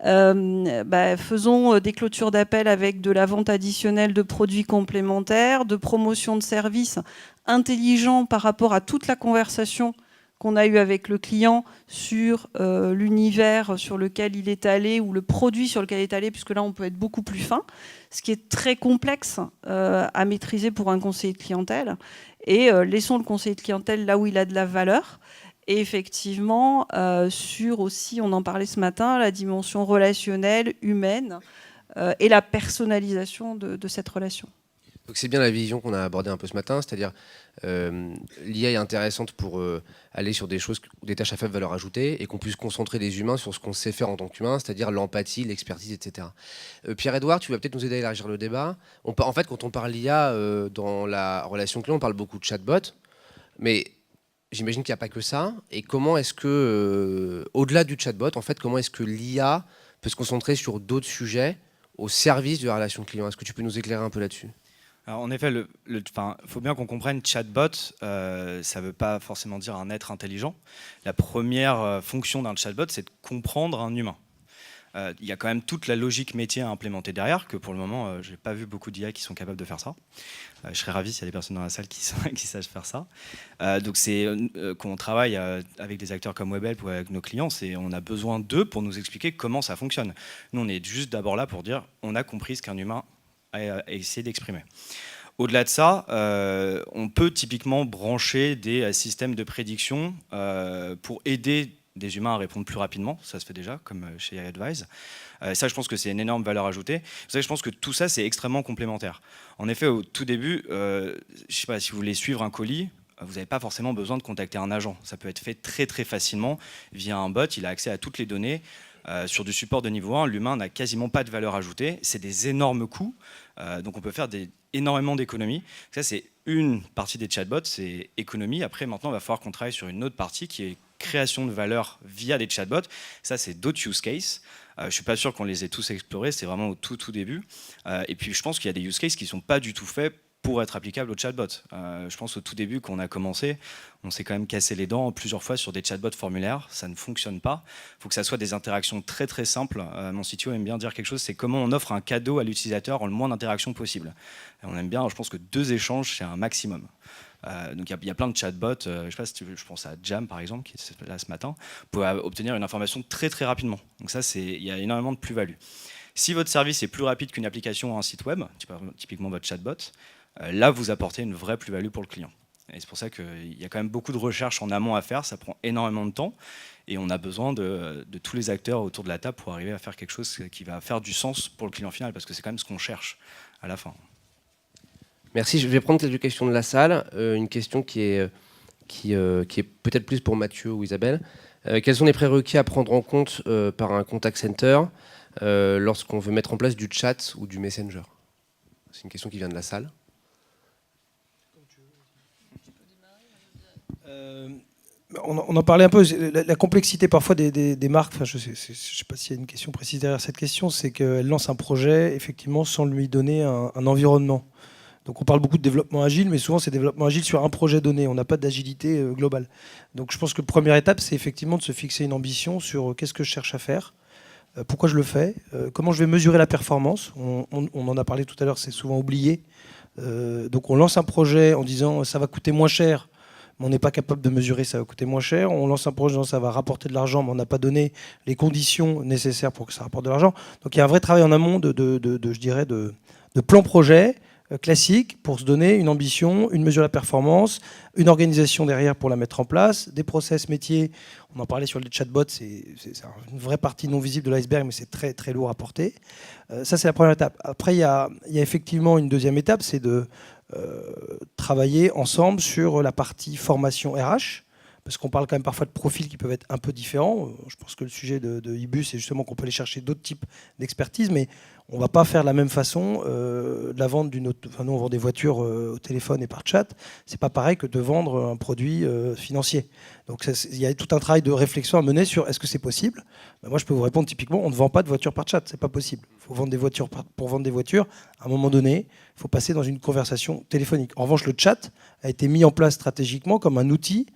Faisons des clôtures d'appel avec de la vente additionnelle de produits complémentaires, de promotion de services intelligents par rapport à toute la conversation qu'on a eue avec le client sur l'univers sur lequel il est allé ou le produit sur lequel il est allé, puisque là on peut être beaucoup plus fin, ce qui est très complexe à maîtriser pour un conseiller de clientèle. Et laissons le conseiller de clientèle là où il a de la valeur. Et effectivement, sur aussi, on en parlait ce matin, la dimension relationnelle, humaine, et la personnalisation de cette relation. Donc c'est bien la vision qu'on a abordée un peu ce matin, c'est-à-dire l'IA est intéressante pour aller sur des choses, des tâches à faible valeur ajoutée, et qu'on puisse concentrer les humains sur ce qu'on sait faire en tant qu'humain, c'est-à-dire l'empathie, l'expertise, etc. Pierre-Edouard, tu vas peut-être nous aider à élargir le débat. En fait, quand on parle d'IA dans la relation client, on parle beaucoup de chatbot, mais j'imagine qu'il n'y a pas que ça. Et comment est-ce que, au-delà du chatbot, en fait, comment est-ce que l'IA peut se concentrer sur d'autres sujets au service de la relation client? Est-ce que tu peux nous éclairer un peu là-dessus? Alors, en effet, faut bien qu'on comprenne chatbot, ça ne veut pas forcément dire un être intelligent. La première fonction d'un chatbot, c'est de comprendre un humain. Il y a quand même toute la logique métier à implémenter derrière, que pour le moment, je n'ai pas vu beaucoup d'IA qui sont capables de faire ça. Je serais ravi s'il y a des personnes dans la salle qui sachent faire ça. Donc c'est quand on travaille avec des acteurs comme Webhelp ou avec nos clients, on a besoin d'eux pour nous expliquer comment ça fonctionne. Nous, on est juste d'abord là pour dire on a compris ce qu'un humain a essayé d'exprimer. Au-delà de ça, on peut typiquement brancher des systèmes de prédiction pour aider des humains à répondre plus rapidement, ça se fait déjà, comme chez iAdvise. Ça, je pense que c'est une énorme valeur ajoutée. Vous savez, je pense que tout ça, c'est extrêmement complémentaire. En effet, au tout début, je ne sais pas, si vous voulez suivre un colis, vous n'avez pas forcément besoin de contacter un agent. Ça peut être fait très très facilement via un bot, il a accès à toutes les données. Sur du support de niveau 1, l'humain n'a quasiment pas de valeur ajoutée. C'est des énormes coûts, donc on peut faire énormément d'économies. Ça, c'est une partie des chatbots, c'est économie. Après, maintenant, il va falloir qu'on travaille sur une autre partie qui est création de valeur via des chatbots. Ça, c'est d'autres use cases. Je ne suis pas sûr qu'on les ait tous explorés, c'est vraiment au tout début. Et puis, je pense qu'il y a des use cases qui ne sont pas du tout faits pour être applicables aux chatbots. Je pense au tout début, quand on a commencé, on s'est quand même cassé les dents plusieurs fois sur des chatbots formulaires. Ça ne fonctionne pas. Il faut que ça soit des interactions très très simples. Mon CTO aime bien dire quelque chose, c'est comment on offre un cadeau à l'utilisateur en le moins d'interactions possible. Et on aime bien, je pense que 2 échanges, c'est un maximum. Donc il y a plein de chatbots, je sais pas si je pense à Jam par exemple, qui est là ce matin, vous pouvez obtenir une information très très rapidement. Donc ça, il y a énormément de plus-value. Si votre service est plus rapide qu'une application ou un site web, typiquement votre chatbot, là vous apportez une vraie plus-value pour le client. Et c'est pour ça qu'il y a quand même beaucoup de recherche en amont à faire, ça prend énormément de temps, et on a besoin de tous les acteurs autour de la table pour arriver à faire quelque chose qui va faire du sens pour le client final, parce que c'est quand même ce qu'on cherche à la fin. Merci. Je vais prendre quelques questions de la salle. Une question qui est peut-être plus pour Mathieu ou Isabelle. Quels sont les prérequis à prendre en compte par un contact center lorsqu'on veut mettre en place du chat ou du messenger? C'est une question qui vient de la salle. On en parlait un peu, la complexité parfois des marques, enfin, je ne sais pas s'il y a une question précise derrière cette question, c'est qu'elles lancent un projet effectivement sans lui donner un environnement. Donc on parle beaucoup de développement agile, mais souvent c'est développement agile sur un projet donné, on n'a pas d'agilité globale. Donc je pense que la première étape, c'est effectivement de se fixer une ambition sur qu'est-ce que je cherche à faire, pourquoi je le fais, comment je vais mesurer la performance. On en a parlé tout à l'heure, c'est souvent oublié. Donc on lance un projet en disant ça va coûter moins cher, mais on n'est pas capable de mesurer ça va coûter moins cher. On lance un projet en disant ça va rapporter de l'argent, mais on n'a pas donné les conditions nécessaires pour que ça rapporte de l'argent. Donc il y a un vrai travail en amont de plan projet, classique pour se donner une ambition, une mesure de la performance, une organisation derrière pour la mettre en place, des process métiers. On en parlait sur les chatbots, c'est une vraie partie non visible de l'iceberg, mais c'est très, très lourd à porter. Ça, c'est la première étape. Après, il y a effectivement une deuxième étape, c'est de travailler ensemble sur la partie formation RH, parce qu'on parle quand même parfois de profils qui peuvent être un peu différents. Je pense que le sujet de IBU, c'est justement qu'on peut aller chercher d'autres types d'expertise, mais on ne va pas faire de la même façon de la vente d'une autre. Enfin, nous, on vend des voitures au téléphone et par chat. C'est pas pareil que de vendre un produit financier. Donc, il y a tout un travail de réflexion à mener sur est-ce que c'est possible. Ben, moi, je peux vous répondre typiquement, on ne vend pas de voitures par chat. C'est pas possible. Il faut vendre des voitures pour vendre des voitures. À un moment donné, il faut passer dans une conversation téléphonique. En revanche, le chat a été mis en place stratégiquement comme un outil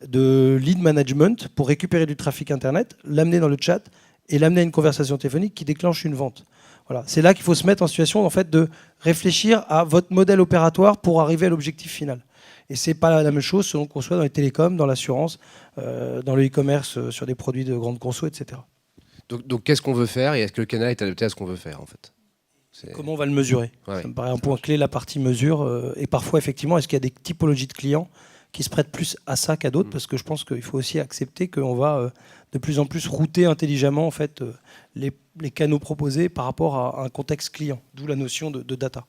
de lead management pour récupérer du trafic Internet, l'amener dans le chat et l'amener à une conversation téléphonique qui déclenche une vente. Voilà. C'est là qu'il faut se mettre en situation en fait, de réfléchir à votre modèle opératoire pour arriver à l'objectif final. Et ce n'est pas la même chose selon qu'on soit dans les télécoms, dans l'assurance, dans le e-commerce, sur des produits de grande conso, etc. Donc qu'est-ce qu'on veut faire et est-ce que le canal est adapté à ce qu'on veut faire en fait ? Comment on va le mesurer ? Ouais. Ça me paraît un point clé, la partie mesure. Et parfois, effectivement, est-ce qu'il y a des typologies de clients qui se prêtent plus à ça qu'à d'autres, parce que je pense qu'il faut aussi accepter qu'on va de plus en plus router intelligemment en fait, les canaux proposés par rapport à un contexte client, d'où la notion de data.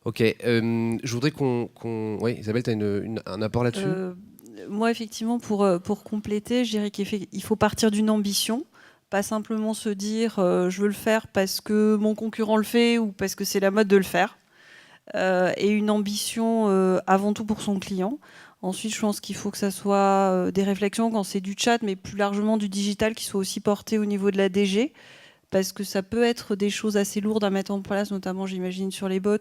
Ok, je voudrais qu'on... Oui, Isabelle, tu as un apport là-dessus ? Moi, effectivement, pour compléter, je dirais qu'il faut partir d'une ambition, pas simplement se dire je veux le faire parce que mon concurrent le fait ou parce que c'est la mode de le faire, et une ambition avant tout pour son client. Ensuite, je pense qu'il faut que ça soit des réflexions quand c'est du chat, mais plus largement du digital, qui soit aussi porté au niveau de la DG, parce que ça peut être des choses assez lourdes à mettre en place, notamment, j'imagine, sur les bots.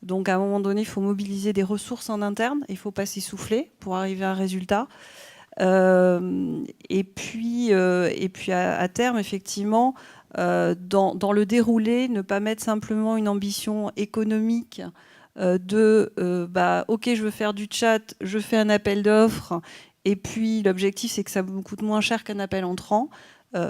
Donc, à un moment donné, il faut mobiliser des ressources en interne, il ne faut pas s'essouffler pour arriver à un résultat. Et puis à terme, effectivement, dans le déroulé, ne pas mettre simplement une ambition économique ok, je veux faire du chat, je fais un appel d'offres, et puis l'objectif c'est que ça me coûte moins cher qu'un appel entrant,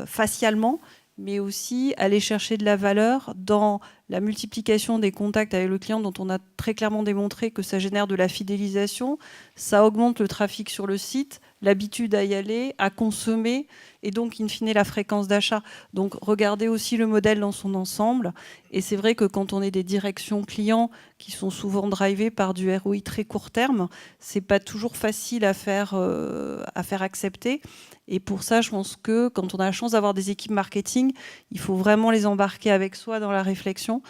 facialement, mais aussi aller chercher de la valeur dans la multiplication des contacts avec le client, dont on a très clairement démontré que ça génère de la fidélisation, ça augmente le trafic sur le site, l'habitude à y aller, à consommer, et donc in fine la fréquence d'achat. Donc regardez aussi le modèle dans son ensemble, et c'est vrai que quand on est des directions clients qui sont souvent drivées par du ROI très court terme, c'est pas toujours facile à faire accepter. Et pour ça, je pense que quand on a la chance d'avoir des équipes marketing, il faut vraiment les embarquer avec soi dans la réflexion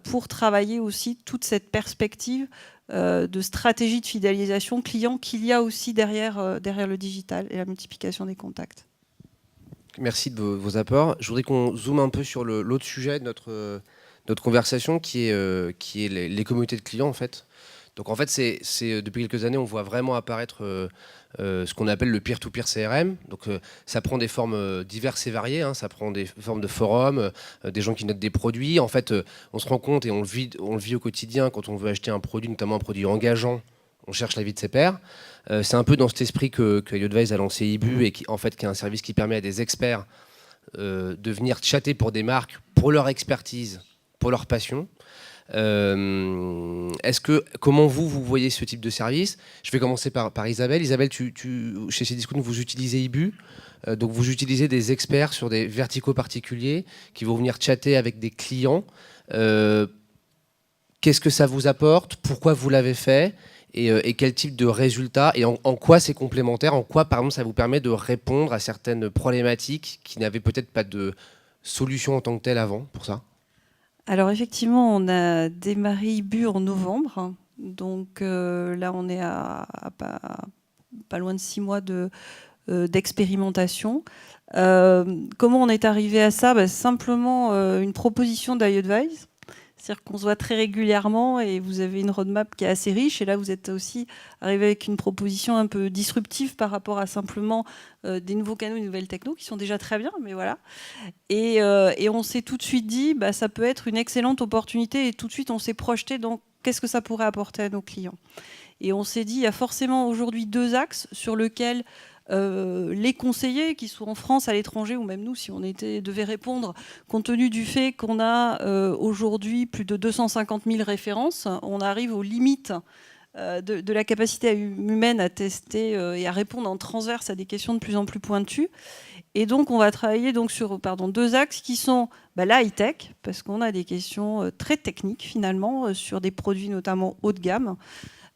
pour travailler aussi toute cette perspective de stratégie de fidélisation client qu'il y a aussi derrière le digital et la multiplication des contacts. Merci de vos apports. Je voudrais qu'on zoome un peu sur l'autre sujet de notre conversation, qui est les communautés de clients, en fait. Donc, en fait, depuis quelques années, on voit vraiment apparaître ce qu'on appelle le peer-to-peer CRM. Donc, ça prend des formes diverses et variées. Hein. Ça prend des formes de forums, des gens qui notent des produits. En fait, on se rend compte et on le vit au quotidien quand on veut acheter un produit, notamment un produit engageant. On cherche l'avis de ses pairs. C'est un peu dans cet esprit que Yodvise a lancé IBU et qui est un service qui permet à des experts de venir chatter pour des marques, pour leur expertise, pour leur passion. Comment vous voyez ce type de service ? Je vais commencer par Isabelle. Isabelle, chez Cdiscount, vous utilisez IBU. Donc vous utilisez des experts sur des verticaux particuliers qui vont venir chatter avec des clients. Qu'est-ce que ça vous apporte ? Pourquoi vous l'avez fait ? Et quel type de résultats ? Et en quoi c'est complémentaire ? En quoi, par exemple, ça vous permet de répondre à certaines problématiques qui n'avaient peut-être pas de solution en tant que telle avant pour ça ? Alors effectivement, on a démarré IBU en novembre. Donc là, on est à pas loin de 6 mois d'expérimentation. Comment on est arrivé à ça ? Simplement une proposition d'iAdvise. C'est-à-dire qu'on se voit très régulièrement et vous avez une roadmap qui est assez riche. Et là, vous êtes aussi arrivé avec une proposition un peu disruptive par rapport à simplement des nouveaux canaux, des nouvelles technos qui sont déjà très bien, mais voilà. Et on s'est tout de suite dit, ça peut être une excellente opportunité. Et tout de suite, on s'est projeté dans qu'est-ce que ça pourrait apporter à nos clients. Et on s'est dit, il y a forcément aujourd'hui 2 axes sur lesquels les conseillers, qui soient en France, à l'étranger, ou même nous, si on devait répondre, compte tenu du fait qu'on a aujourd'hui plus de 250 000 références, on arrive aux limites de la capacité humaine à tester et à répondre en transverse à des questions de plus en plus pointues. Et donc, on va travailler donc sur deux axes qui sont la high-tech, parce qu'on a des questions très techniques, finalement, sur des produits notamment haut de gamme.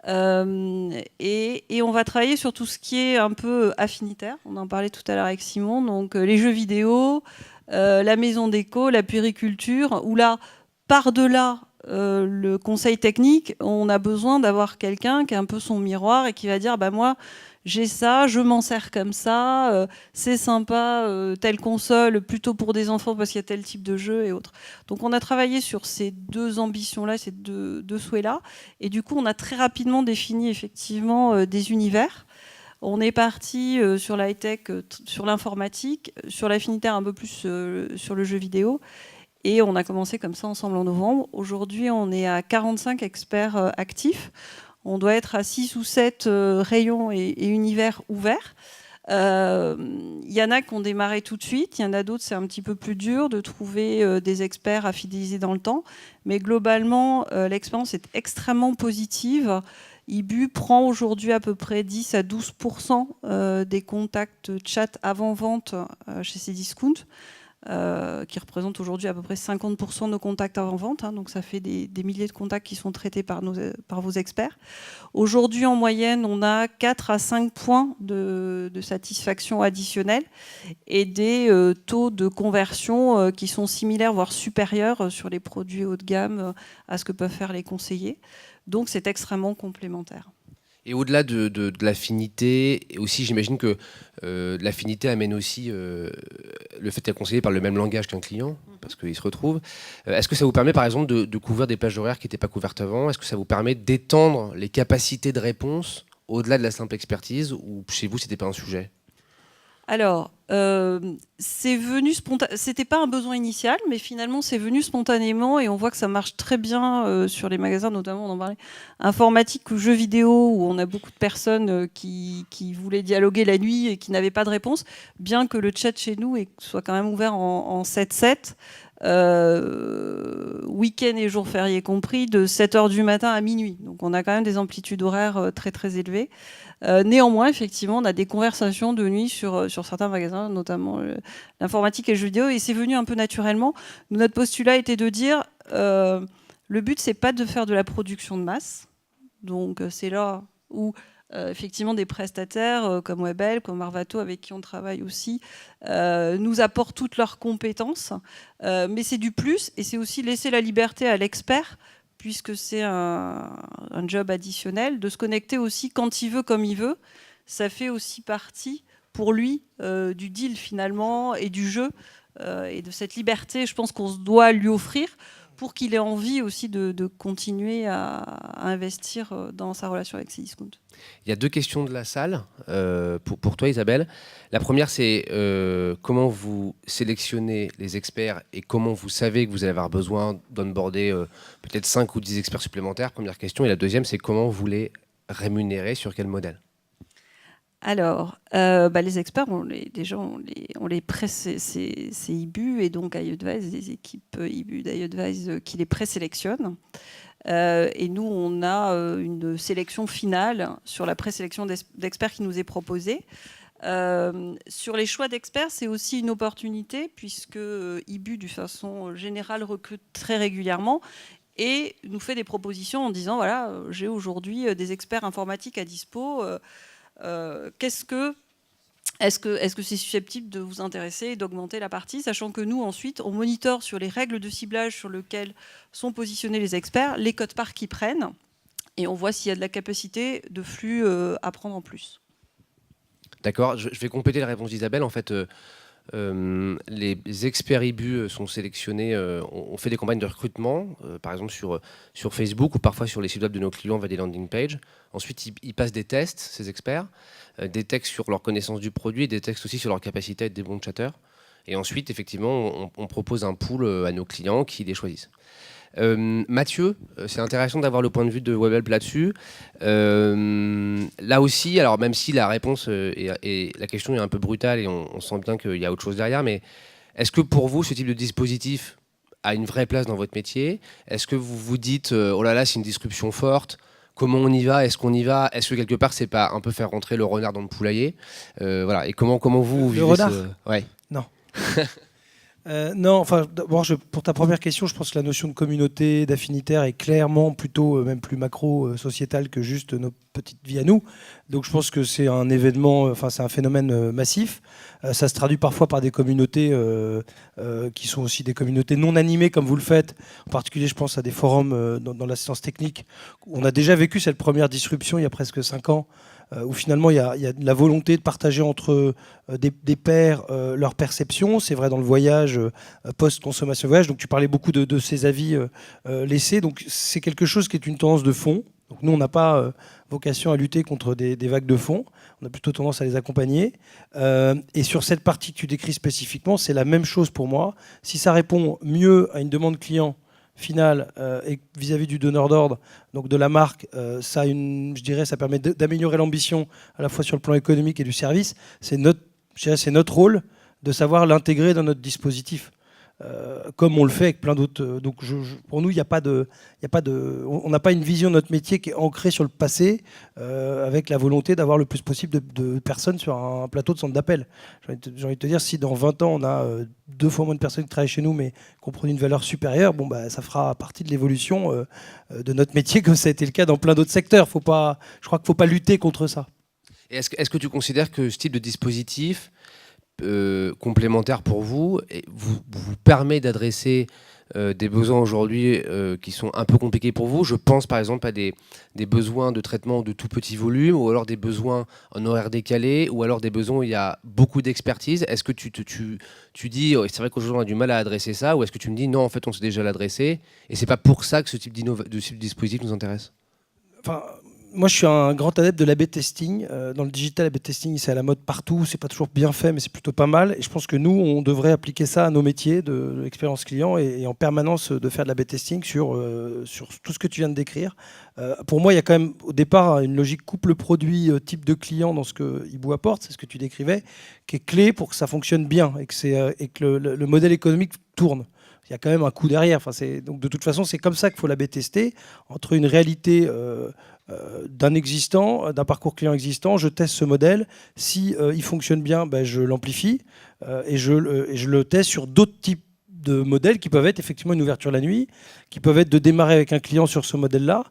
Et on va travailler sur tout ce qui est un peu affinitaire. On en parlait tout à l'heure avec Simon. Donc, les jeux vidéo, la maison déco, la puériculture, où là, par-delà le conseil technique, on a besoin d'avoir quelqu'un qui est un peu son miroir et qui va dire moi, j'ai ça, je m'en sers comme ça, c'est sympa, telle console plutôt pour des enfants parce qu'il y a tel type de jeu et autres. Donc on a travaillé sur ces deux ambitions-là, ces deux souhaits-là, et du coup on a très rapidement défini effectivement des univers. On est parti sur la high-tech, sur l'informatique, sur l'affinitaire un peu plus sur le jeu vidéo. Et on a commencé comme ça ensemble en novembre. Aujourd'hui, on est à 45 experts actifs. On doit être à 6 ou 7 rayons et univers ouverts. Il y en a qui ont démarré tout de suite. Il y en a d'autres, c'est un petit peu plus dur de trouver des experts à fidéliser dans le temps. Mais globalement, l'expérience est extrêmement positive. IBU prend aujourd'hui à peu près 10 à 12% des contacts chat avant-vente chez Cdiscount. Qui représente aujourd'hui à peu près 50% de nos contacts avant-vente. Donc ça fait des milliers de contacts qui sont traités par vos experts. Aujourd'hui, en moyenne, on a 4 à 5 points de satisfaction additionnelle et des taux de conversion qui sont similaires, voire supérieurs sur les produits haut de gamme à ce que peuvent faire les conseillers. Donc c'est extrêmement complémentaire. Et au-delà de l'affinité, aussi j'imagine que l'affinité amène aussi le fait d'être conseillé par le même langage qu'un client, parce qu'il se retrouve. Est-ce que ça vous permet par exemple de couvrir des plages horaires qui n'étaient pas couvertes avant? Est-ce que ça vous permet d'étendre les capacités de réponse au-delà de la simple expertise, ou chez vous c'était pas un sujet? Alors, c'est venu c'était pas un besoin initial, mais finalement c'est venu spontanément et on voit que ça marche très bien sur les magasins, notamment on en parlait, informatique ou jeux vidéo, où on a beaucoup de personnes qui voulaient dialoguer la nuit et qui n'avaient pas de réponse, bien que le chat chez nous soit quand même ouvert en 7/7. Week-end et jours fériés compris, de 7h du matin à minuit. Donc on a quand même des amplitudes horaires très très élevées. Néanmoins, effectivement, on a des conversations de nuit sur certains magasins, notamment l'informatique et le jeu vidéo, et c'est venu un peu naturellement. Notre postulat était de dire le but, c'est pas de faire de la production de masse. Donc c'est là où effectivement des prestataires comme Webhelp, comme Arvato, avec qui on travaille aussi, nous apportent toutes leurs compétences. Mais c'est du plus, et c'est aussi laisser la liberté à l'expert, puisque c'est un job additionnel, de se connecter aussi quand il veut, comme il veut. Ça fait aussi partie, pour lui, du deal finalement, et du jeu, et de cette liberté, je pense qu'on se doit lui offrir, pour qu'il ait envie aussi de continuer à investir dans sa relation avec Cdiscount. Il y a deux questions de la salle pour toi, Isabelle. La première, c'est comment vous sélectionnez les experts et comment vous savez que vous allez avoir besoin d'onboarder peut-être 5 ou 10 experts supplémentaires. Première question. Et la deuxième, c'est comment vous les rémunérez, sur quel modèle? Alors, les experts, on les presse, c'est IBU et donc iAdvise, des équipes IBU d'iAdvise qui les présélectionnent. Et nous, on a une sélection finale sur la présélection d'experts qui nous est proposée. Sur les choix d'experts, c'est aussi une opportunité puisque IBU, de façon générale, recrute très régulièrement et nous fait des propositions en disant, voilà, j'ai aujourd'hui des experts informatiques à dispo. Est-ce que c'est susceptible de vous intéresser et d'augmenter la partie, sachant que nous, ensuite, on monitore sur les règles de ciblage sur lesquelles sont positionnés les experts, les codes-parts qu'ils prennent, et on voit s'il y a de la capacité de flux à prendre en plus. D'accord, je vais compléter la réponse d'Isabelle. En fait, les experts IBU sont sélectionnés, on fait des campagnes de recrutement, par exemple sur Facebook ou parfois sur les sites web de nos clients via des landing pages. Ensuite, ils passent des tests, ces experts, des textes sur leur connaissance du produit et des textes aussi sur leur capacité à être des bons chatteurs. Et ensuite, effectivement, on propose un pool à nos clients qui les choisissent. Mathieu, c'est intéressant d'avoir le point de vue de WebHelp là-dessus. Là aussi, alors même si la réponse et la question est un peu brutale et on sent bien qu'il y a autre chose derrière, mais est-ce que pour vous, ce type de dispositif a une vraie place dans votre métier? Est-ce que vous vous dites, oh là là, c'est une disruption forte, comment on y va? Est-ce qu'on y va? Est-ce que quelque part, c'est pas un peu faire rentrer le renard dans le poulailler? Voilà. Et comment vous vivez renard Ouais. Non. Non, enfin, d'abord, pour ta première question, je pense que la notion de communauté, d'affinitaire est clairement plutôt même plus macro-sociétale que juste nos petites vies à nous. Donc je pense que c'est un événement, enfin c'est un phénomène massif. Ça se traduit parfois par des communautés qui sont aussi des communautés non animées comme vous le faites. En particulier, je pense à des forums dans l'assistance technique. On a déjà vécu cette première disruption il y a presque 5 ans. Où finalement il y a la volonté de partager entre des pairs leur perception. C'est vrai dans le voyage, post-consommation voyage. Donc tu parlais beaucoup de ces avis laissés. Donc c'est quelque chose qui est une tendance de fond. Donc nous on n'a pas vocation à lutter contre des vagues de fond. On a plutôt tendance à les accompagner. Et sur cette partie que tu décris spécifiquement, c'est la même chose pour moi. Si ça répond mieux à une demande client finale et vis-à-vis du donneur d'ordre, donc de la marque, je dirais, ça permet d'améliorer l'ambition à la fois sur le plan économique et du service. C'est notre rôle de savoir l'intégrer dans notre dispositif, comme on le fait avec plein d'autres. Donc pour nous, on n'a pas une vision de notre métier qui est ancrée sur le passé, avec la volonté d'avoir le plus possible de personnes sur un plateau de centre d'appel. J'ai envie de te dire, si dans 20 ans, on a 2 fois moins de personnes qui travaillent chez nous, mais qu'on prend une valeur supérieure, ça fera partie de l'évolution de notre métier, comme ça a été le cas dans plein d'autres secteurs. Je crois qu'il ne faut pas lutter contre ça. Et est-ce que tu considères que ce type de dispositif complémentaire pour vous vous permet d'adresser des besoins aujourd'hui qui sont un peu compliqués pour vous? Je pense par exemple à des besoins de traitement de tout petit volume, ou alors des besoins en horaire décalé, ou alors des besoins où il y a beaucoup d'expertise. Est-ce que tu dis, c'est vrai qu'aujourd'hui on a du mal à adresser ça, ou est-ce que tu me dis non, en fait on sait déjà l'adresser et c'est pas pour ça que ce type de dispositif nous intéresse? Enfin, moi, je suis un grand adepte de l'A/B testing. Dans le digital, l'A/B testing, c'est à la mode partout. C'est pas toujours bien fait, mais c'est plutôt pas mal. Et je pense que nous, on devrait appliquer ça à nos métiers de l'expérience client et en permanence de faire de l'A/B testing sur tout ce que tu viens de décrire. Pour moi, il y a quand même au départ une logique couple-produit type de client dans ce que Hibou apporte, c'est ce que tu décrivais, qui est clé pour que ça fonctionne bien et que le modèle économique tourne. Il y a quand même un coût derrière. Donc de toute façon, c'est comme ça qu'il faut l'A/B tester, entre une réalité d'un parcours client existant. Je teste ce modèle. Si il fonctionne bien, je l'amplifie et je le teste sur d'autres types de modèles qui peuvent être effectivement une ouverture la nuit, qui peuvent être de démarrer avec un client sur ce modèle-là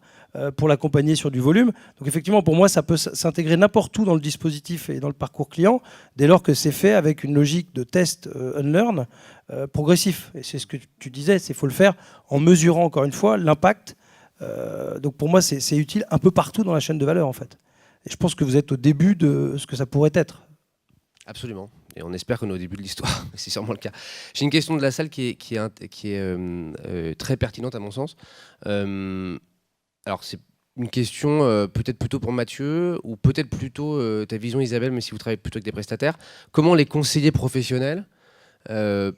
pour l'accompagner sur du volume. Donc effectivement, pour moi, ça peut s'intégrer n'importe où dans le dispositif et dans le parcours client, dès lors que c'est fait avec une logique de test unlearn progressif. Et c'est ce que tu disais, il faut le faire en mesurant encore une fois l'impact. Donc pour moi, c'est utile un peu partout dans la chaîne de valeur en fait. Et je pense que vous êtes au début de ce que ça pourrait être. Absolument. Et on espère qu'on est au début de l'histoire. C'est sûrement le cas. J'ai une question de la salle qui est très pertinente à mon sens. Alors c'est une question peut-être plutôt pour Mathieu, ou peut-être plutôt ta vision Isabelle, mais si vous travaillez plutôt avec des prestataires. Comment les conseillers professionnels je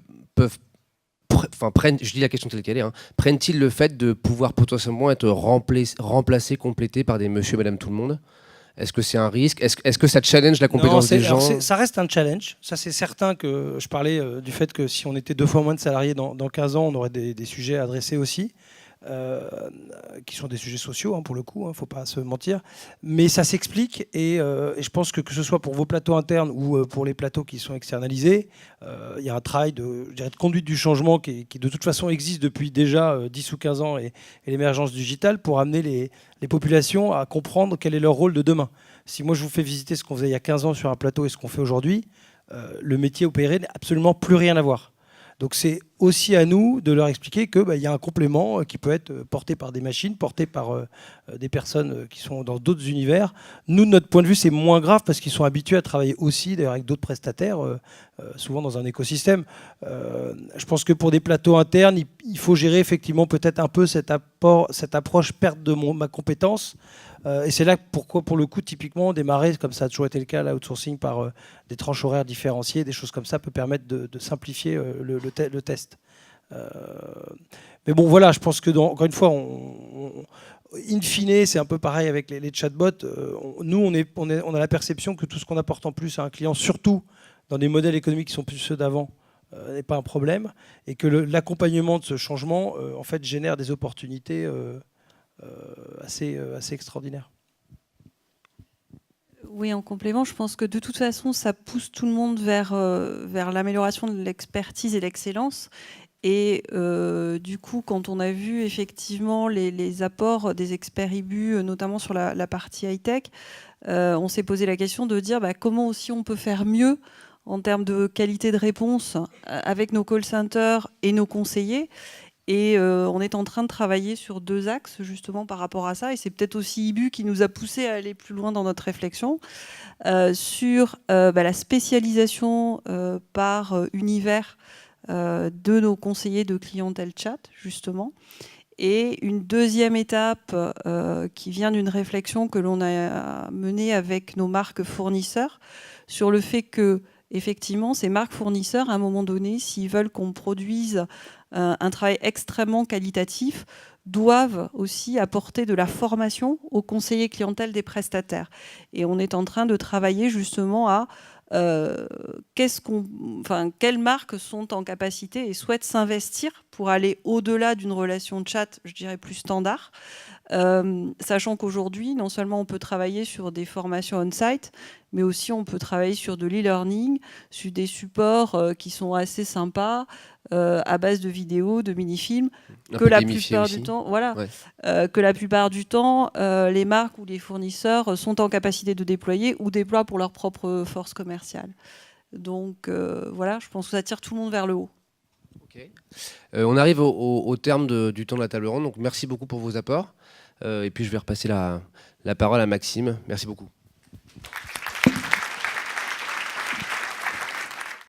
dis la question telle qu'elle est, prennent-ils le fait de pouvoir potentiellement être remplacés, complétés par des monsieur et madame tout le monde? Est-ce que c'est un risque? Est-ce que ça challenge la compétence des gens? Ça reste un challenge. Ça, c'est certain que je parlais du fait que si on était 2 fois moins de salariés dans 15 ans, on aurait des sujets à adresser aussi. Qui sont des sujets sociaux pour le coup, faut pas se mentir, mais ça s'explique et je pense que ce soit pour vos plateaux internes ou pour les plateaux qui sont externalisés, il y a un travail de conduite du changement qui de toute façon existe depuis déjà 10 ou 15 ans et l'émergence digitale pour amener les populations à comprendre quel est leur rôle de demain. Si moi je vous fais visiter ce qu'on faisait il y a 15 ans sur un plateau et ce qu'on fait aujourd'hui, le métier opéré n'a absolument plus rien à voir. Donc c'est aussi à nous de leur expliquer qu'il y a un complément qui peut être porté par des machines, porté par des personnes qui sont dans d'autres univers. Nous, de notre point de vue, c'est moins grave parce qu'ils sont habitués à travailler aussi d'ailleurs avec d'autres prestataires, souvent dans un écosystème. Je pense que pour des plateaux internes, il faut gérer effectivement peut-être un peu cette approche perte de ma compétence. Et c'est là pourquoi, pour le coup, typiquement, démarrer, comme ça a toujours été le cas, l'outsourcing par des tranches horaires différenciées, des choses comme ça, peut permettre de simplifier le test. Mais bon, voilà, je pense que, encore une fois, in fine, c'est un peu pareil avec les chatbots. Nous, on a la perception que tout ce qu'on apporte en plus à un client, surtout dans des modèles économiques qui sont plus ceux d'avant, n'est pas un problème, et que l'accompagnement de ce changement, en fait, génère des opportunités assez extraordinaires. Oui, en complément, je pense que de toute façon, ça pousse tout le monde vers l'amélioration de l'expertise et l'excellence. Et du coup, quand on a vu effectivement les apports des experts IBU, notamment sur la partie high-tech, on s'est posé la question de dire comment aussi on peut faire mieux en termes de qualité de réponse avec nos call centers et nos conseillers. Et on est en train de travailler sur 2 axes justement par rapport à ça. Et c'est peut-être aussi IBU qui nous a poussé à aller plus loin dans notre réflexion sur la spécialisation par univers de nos conseillers de clientèle chat, justement. Et une deuxième étape qui vient d'une réflexion que l'on a menée avec nos marques fournisseurs sur le fait que, effectivement, ces marques fournisseurs, à un moment donné, s'ils veulent qu'on produise un travail extrêmement qualitatif, doivent aussi apporter de la formation aux conseillers clientèle des prestataires. Et on est en train de travailler justement à quelles marques sont en capacité et souhaitent s'investir pour aller au-delà d'une relation de chat, je dirais, plus standard. Sachant qu'aujourd'hui, non seulement on peut travailler sur des formations on-site, mais aussi on peut travailler sur de l'e-learning, sur des supports qui sont assez sympas, à base de vidéos, de mini-films, que la plupart du temps, que la plupart du temps, les marques ou les fournisseurs sont en capacité de déployer ou déploient pour leur propre force commerciale. Donc voilà, je pense que ça tire tout le monde vers le haut. Okay. On arrive au terme du temps de la table ronde, donc merci beaucoup pour vos apports. Et puis je vais repasser la parole à Maxime. Merci beaucoup.